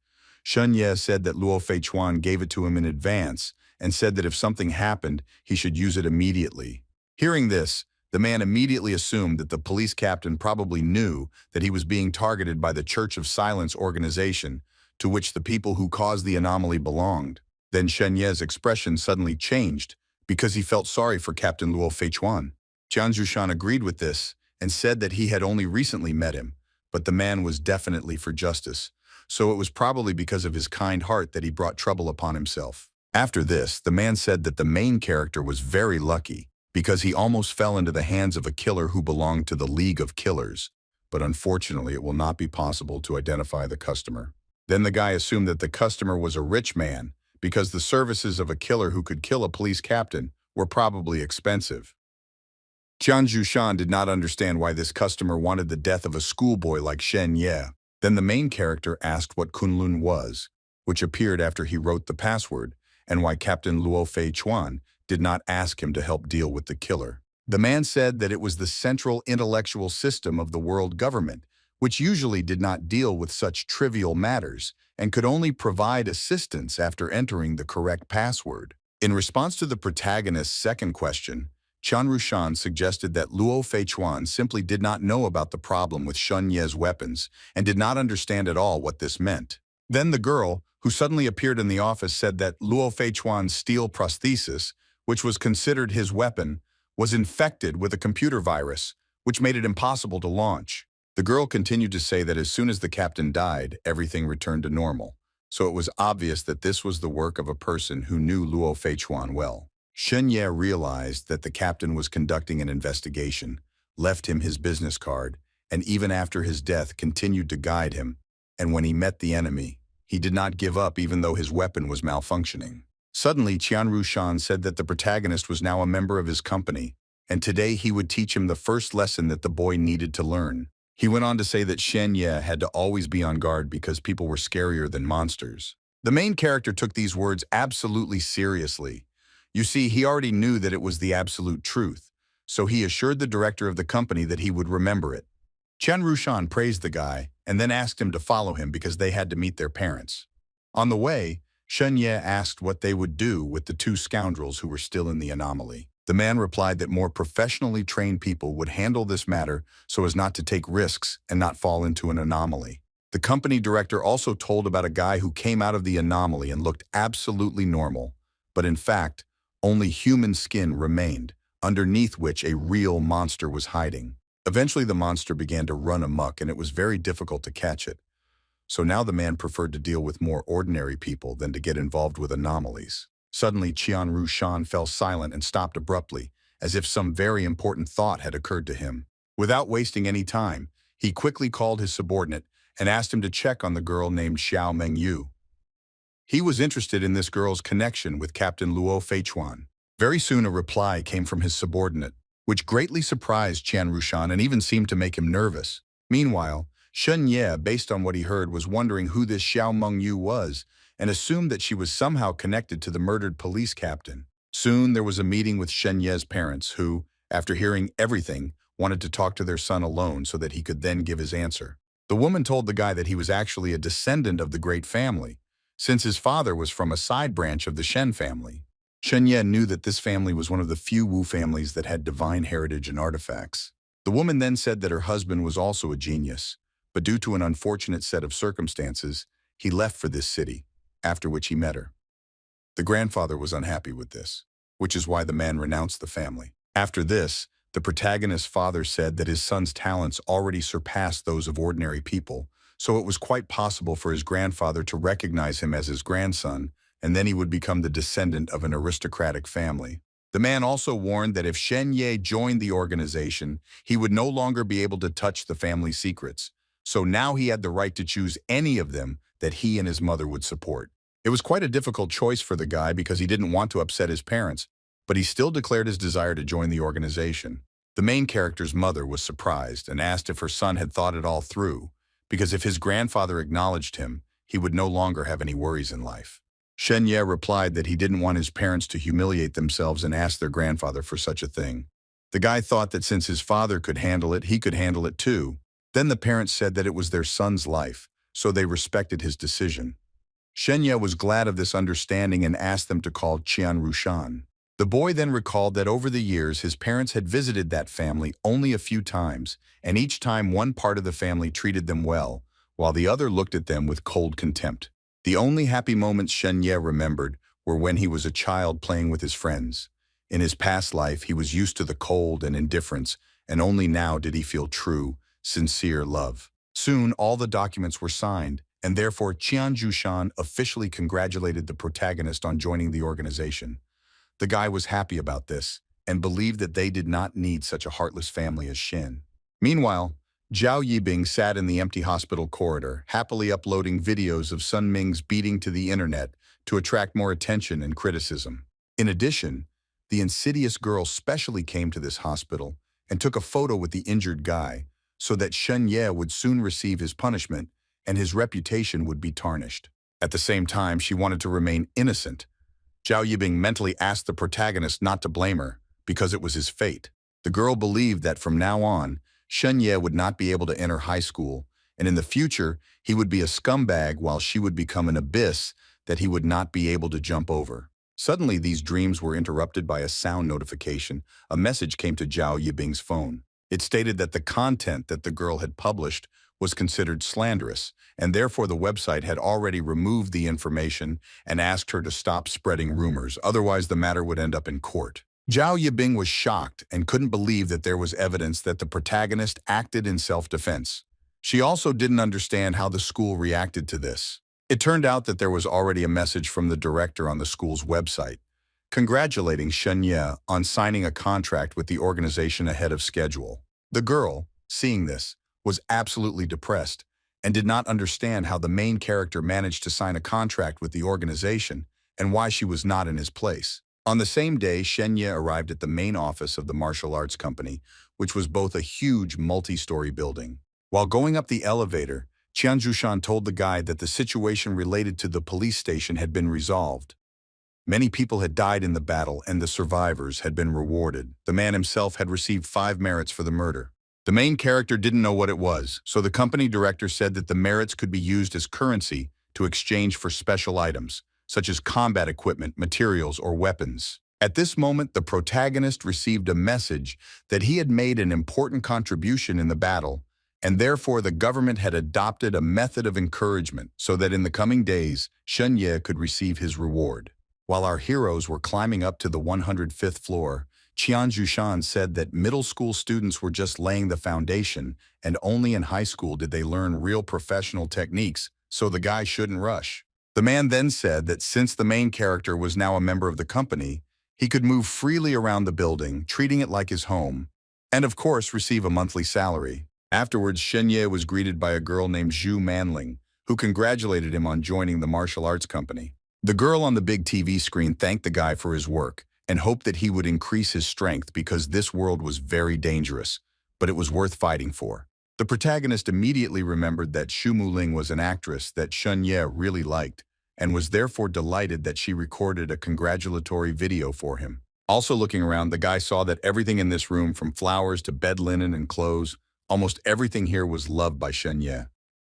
Shun Ye said that Luo Feichuan gave it to him in advance and said that if something happened, he should use it immediately. Hearing this, the man immediately assumed that the police captain probably knew that he was being targeted by the Church of Silence organization, to which the people who caused the anomaly belonged. Then Shun Ye's expression suddenly changed because he felt sorry for Captain Luo Feichuan. Qian Zhushan agreed with this and said that he had only recently met him, but the man was definitely for justice, so it was probably because of his kind heart that he brought trouble upon himself. After this, the man said that the main character was very lucky because he almost fell into the hands of a killer who belonged to the League of Killers, but unfortunately it will not be possible to identify the customer. Then the guy assumed that the customer was a rich man because the services of a killer who could kill a police captain were probably expensive. Jian Zhushan did not understand why this customer wanted the death of a schoolboy like Shen Ye. Then the main character asked what Kunlun was, which appeared after he wrote the password, and why Captain Luo Fei Chuan did not ask him to help deal with the killer. The man said that it was the central intellectual system of the world government, which usually did not deal with such trivial matters and could only provide assistance after entering the correct password. In response to the protagonist's second question, Qian Rushan suggested that Luo Feichuan simply did not know about the problem with Shun Ye's weapons and did not understand at all what this meant. Then the girl, who suddenly appeared in the office, said that Luo Feichuan's steel prosthesis, which was considered his weapon, was infected with a computer virus, which made it impossible to launch. The girl continued to say that as soon as the captain died, everything returned to normal. So it was obvious that this was the work of a person who knew Luo Feichuan well. Shen Ye realized that the captain was conducting an investigation, left him his business card, and even after his death continued to guide him. And when he met the enemy, he did not give up even though his weapon was malfunctioning. Suddenly, Qian Rushan said that the protagonist was now a member of his company, and today he would teach him the first lesson that the boy needed to learn. He went on to say that Shen Ye had to always be on guard because people were scarier than monsters. The main character took these words absolutely seriously. You see, he already knew that it was the absolute truth, so he assured the director of the company that he would remember it. Qian Rushan praised the guy and then asked him to follow him because they had to meet their parents. On the way, Shen Ye asked what they would do with the two scoundrels who were still in the anomaly. The man replied that more professionally trained people would handle this matter so as not to take risks and not fall into an anomaly. The company director also told about a guy who came out of the anomaly and looked absolutely normal, but in fact, only human skin remained, underneath which a real monster was hiding. Eventually the monster began to run amok and it was very difficult to catch it. So now the man preferred to deal with more ordinary people than to get involved with anomalies. Suddenly, Qian Rushan fell silent and stopped abruptly, as if some very important thought had occurred to him. Without wasting any time, he quickly called his subordinate and asked him to check on the girl named Xiao Mengyu. He was interested in this girl's connection with Captain Luo Feichuan. Very soon a reply came from his subordinate, which greatly surprised Qian Rushan and even seemed to make him nervous. Meanwhile, Shen Ye, based on what he heard, was wondering who this Xiao Mengyu was and assumed that she was somehow connected to the murdered police captain. Soon there was a meeting with Shen Ye's parents who, after hearing everything, wanted to talk to their son alone so that he could then give his answer. The woman told the guy that he was actually a descendant of the great family, since his father was from a side branch of the Shen family. Shen Ye knew that this family was one of the few Wu families that had divine heritage and artifacts. The woman then said that her husband was also a genius, but due to an unfortunate set of circumstances, he left for this city, after which he met her. The grandfather was unhappy with this, which is why the man renounced the family. After this, the protagonist's father said that his son's talents already surpassed those of ordinary people, so it was quite possible for his grandfather to recognize him as his grandson, and then he would become the descendant of an aristocratic family. The man also warned that if Shen Ye joined the organization, he would no longer be able to touch the family secrets, so now he had the right to choose any of them that he and his mother would support. It was quite a difficult choice for the guy because he didn't want to upset his parents, but he still declared his desire to join the organization. The main character's mother was surprised and asked if her son had thought it all through, because if his grandfather acknowledged him, he would no longer have any worries in life. Shen Ye replied that he didn't want his parents to humiliate themselves and ask their grandfather for such a thing. The guy thought that since his father could handle it, he could handle it too. Then the parents said that it was their son's life, so they respected his decision. Shen Ye was glad of this understanding and asked them to call Qian Rushan. The boy then recalled that over the years his parents had visited that family only a few times, and each time one part of the family treated them well, while the other looked at them with cold contempt. The only happy moments Shen Ye remembered were when he was a child playing with his friends. In his past life, he was used to the cold and indifference, and only now did he feel true, sincere love. Soon, all the documents were signed, and therefore Qian Zhushan officially congratulated the protagonist on joining the organization. The guy was happy about this, and believed that they did not need such a heartless family as Shen. Meanwhile, Zhao Yibing sat in the empty hospital corridor, happily uploading videos of Sun Ming's beating to the internet to attract more attention and criticism. In addition, the insidious girl specially came to this hospital and took a photo with the injured guy so that Shen Ye would soon receive his punishment and his reputation would be tarnished. At the same time, she wanted to remain innocent. Zhao Yibing mentally asked the protagonist not to blame her because it was his fate. The girl believed that from now on, Shen Ye would not be able to enter high school, and in the future, he would be a scumbag while she would become an abyss that he would not be able to jump over. Suddenly, these dreams were interrupted by a sound notification. A message came to Zhao Yibing's phone. It stated that the content that the girl had published was considered slanderous, and therefore the website had already removed the information and asked her to stop spreading rumors, otherwise the matter would end up in court. Zhao Yibing was shocked and couldn't believe that there was evidence that the protagonist acted in self-defense. She also didn't understand how the school reacted to this. It turned out that there was already a message from the director on the school's website, congratulating Shen Ye on signing a contract with the organization ahead of schedule. The girl, seeing this, was absolutely depressed and did not understand how the main character managed to sign a contract with the organization and why she was not in his place. On the same day, Shen Ye arrived at the main office of the martial arts company, which was both a huge multi-story building. While going up the elevator, Qian Zhushan told the guide that the situation related to the police station had been resolved. Many people had died in the battle and the survivors had been rewarded. The man himself had received 5 merits for the murder. The main character didn't know what it was, so the company director said that the merits could be used as currency to exchange for special items, such as combat equipment, materials, or weapons. At this moment, the protagonist received a message that he had made an important contribution in the battle, and therefore the government had adopted a method of encouragement so that in the coming days, Shen Ye could receive his reward. While our heroes were climbing up to the 105th floor, Qian Zhushan said that middle school students were just laying the foundation, and only in high school did they learn real professional techniques, so the guy shouldn't rush. The man then said that since the main character was now a member of the company, he could move freely around the building, treating it like his home, and of course receive a monthly salary. Afterwards, Shen Ye was greeted by a girl named Zhu Manling, who congratulated him on joining the martial arts company. The girl on the big TV screen thanked the guy for his work and hoped that he would increase his strength because this world was very dangerous, but it was worth fighting for. The protagonist immediately remembered that Xu Muling was an actress that Shen Ye really liked and was therefore delighted that she recorded a congratulatory video for him. Also looking around, the guy saw that everything in this room, from flowers to bed linen and clothes, almost everything here was loved by Shen Ye.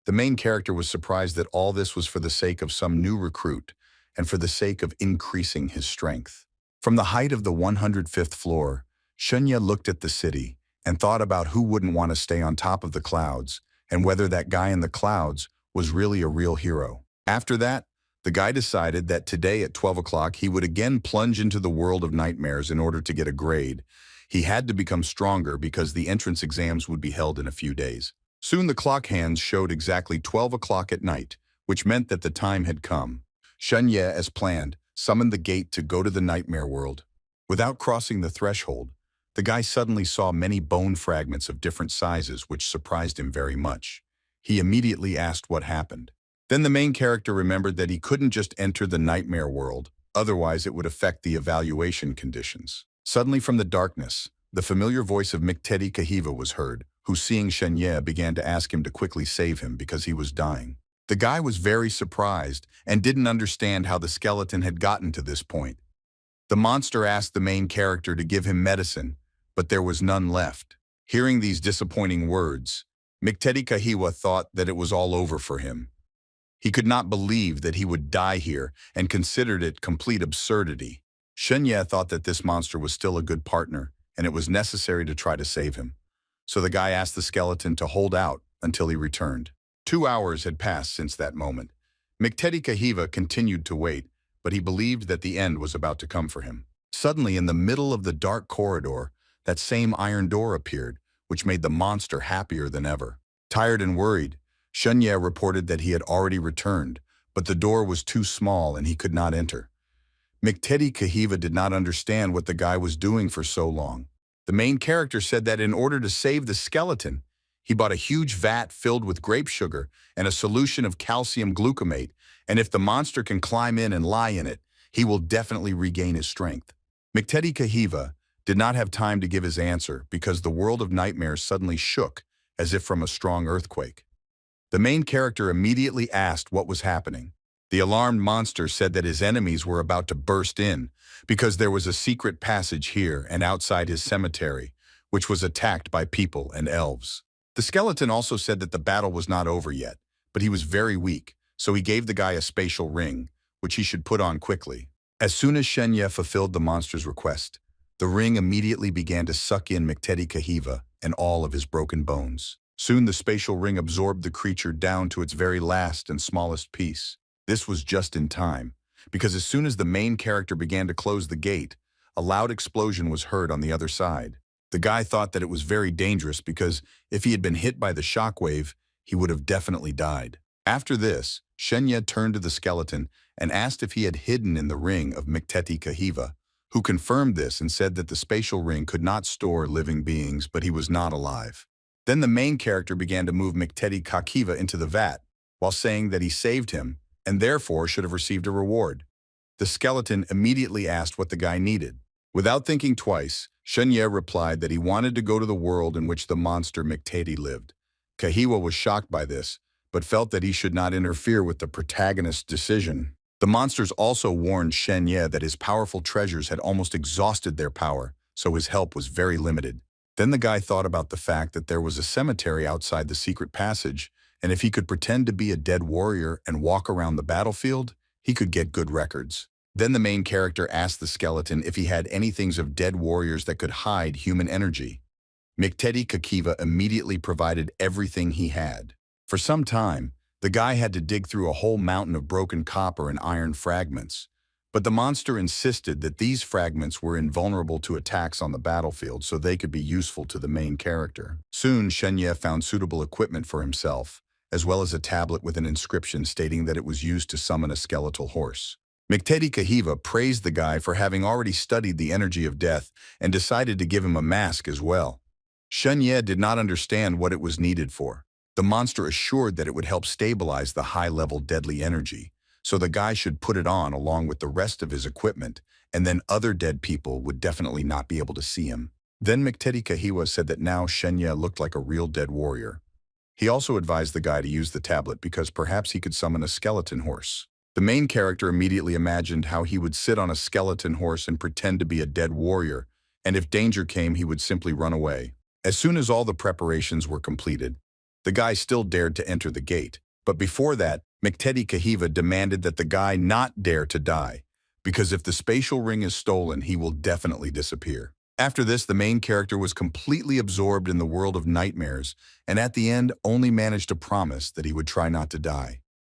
The main character was surprised that all this was for the sake of some new recruit and for the sake of increasing his strength. From the height of the 105th floor, Shen Ye looked at the city and thought about who wouldn't want to stay on top of the clouds and whether that guy in the clouds was really a real hero. After that, the guy decided that today at 12 o'clock he would again plunge into the world of nightmares in order to get a grade. He had to become stronger because the entrance exams would be held in a few days. Soon the clock hands showed exactly 12 o'clock at night, which meant that the time had come. Shen Ye, as planned, summoned the gate to go to the nightmare world. Without crossing the threshold, the guy suddenly saw many bone fragments of different sizes, which surprised him very much. He immediately asked what happened. Then the main character remembered that he couldn't just enter the nightmare world, otherwise it would affect the evaluation conditions. Suddenly from the darkness, the familiar voice of Miktedi Kahiva was heard, who seeing Shen Ye began to ask him to quickly save him because he was dying. The guy was very surprised and didn't understand how the skeleton had gotten to this point. The monster asked the main character to give him medicine, but there was none left. Hearing these disappointing words, Miktedi Kahiva thought that it was all over for him. He could not believe that he would die here and considered it complete absurdity. Shen Ye thought that this monster was still a good partner and it was necessary to try to save him. So the guy asked the skeleton to hold out until he returned. 2 hours had passed since that moment. Miktedi Kahiva continued to wait, but he believed that the end was about to come for him. Suddenly, in the middle of the dark corridor, that same iron door appeared, which made the monster happier than ever. Tired and worried, Shen Ye reported that he had already returned, but the door was too small and he could not enter. Miktedi Kahiva did not understand what the guy was doing for so long. The main character said that in order to save the skeleton, he bought a huge vat filled with grape sugar and a solution of calcium gluconate, and if the monster can climb in and lie in it, he will definitely regain his strength. Miktedi Kahiva, did not have time to give his answer because the world of nightmares suddenly shook as if from a strong earthquake. The main character immediately asked what was happening. The alarmed monster said that his enemies were about to burst in because there was a secret passage here and outside his cemetery, which was attacked by people and elves. The skeleton also said that the battle was not over yet, but he was very weak, so he gave the guy a spatial ring, which he should put on quickly. As soon as Shenye fulfilled the monster's request, the ring immediately began to suck in Mikteti Kahiva and all of his broken bones. Soon the spatial ring absorbed the creature down to its very last and smallest piece. This was just in time, because as soon as the main character began to close the gate, a loud explosion was heard on the other side. The guy thought that it was very dangerous because if he had been hit by the shockwave, he would have definitely died. After this, Shenye turned to the skeleton and asked if he had hidden in the ring of Mikteti Kahiva, who confirmed this and said that the spatial ring could not store living beings, but he was not alive. Then the main character began to move Mikteti Kakiva into the vat, while saying that he saved him and therefore should have received a reward. The skeleton immediately asked what the guy needed. Without thinking twice, Shenye replied that he wanted to go to the world in which the monster Mikteti lived. Kahiwa was shocked by this, but felt that he should not interfere with the protagonist's decision. The monsters also warned Shenye that his powerful treasures had almost exhausted their power, so his help was very limited. Then the guy thought about the fact that there was a cemetery outside the secret passage, and if he could pretend to be a dead warrior and walk around the battlefield, he could get good records. Then the main character asked the skeleton if he had anything of dead warriors that could hide human energy. Mikteti Kakiva immediately provided everything he had. For some time, the guy had to dig through a whole mountain of broken copper and iron fragments. But the monster insisted that these fragments were invulnerable to attacks on the battlefield so they could be useful to the main character. Soon, Shenye found suitable equipment for himself, as well as a tablet with an inscription stating that it was used to summon a skeletal horse. Mikteti Kahiva praised the guy for having already studied the energy of death and decided to give him a mask as well. Shenye did not understand what it was needed for. The monster assured that it would help stabilize the high-level deadly energy, so the guy should put it on along with the rest of his equipment, and then other dead people would definitely not be able to see him. Then Mikteti Kahiwa said that now Shenye looked like a real dead warrior. He also advised the guy to use the tablet because perhaps he could summon a skeleton horse. The main character immediately imagined how he would sit on a skeleton horse and pretend to be a dead warrior, and if danger came, he would simply run away. As soon as all the preparations were completed, the guy still dared to enter the gate. But before that, Mikteti Kahiva demanded that the guy not dare to die, because if the spatial ring is stolen, he will definitely disappear. After this, the main character was completely absorbed in the world of nightmares, and at the end only managed to promise that he would try not to die.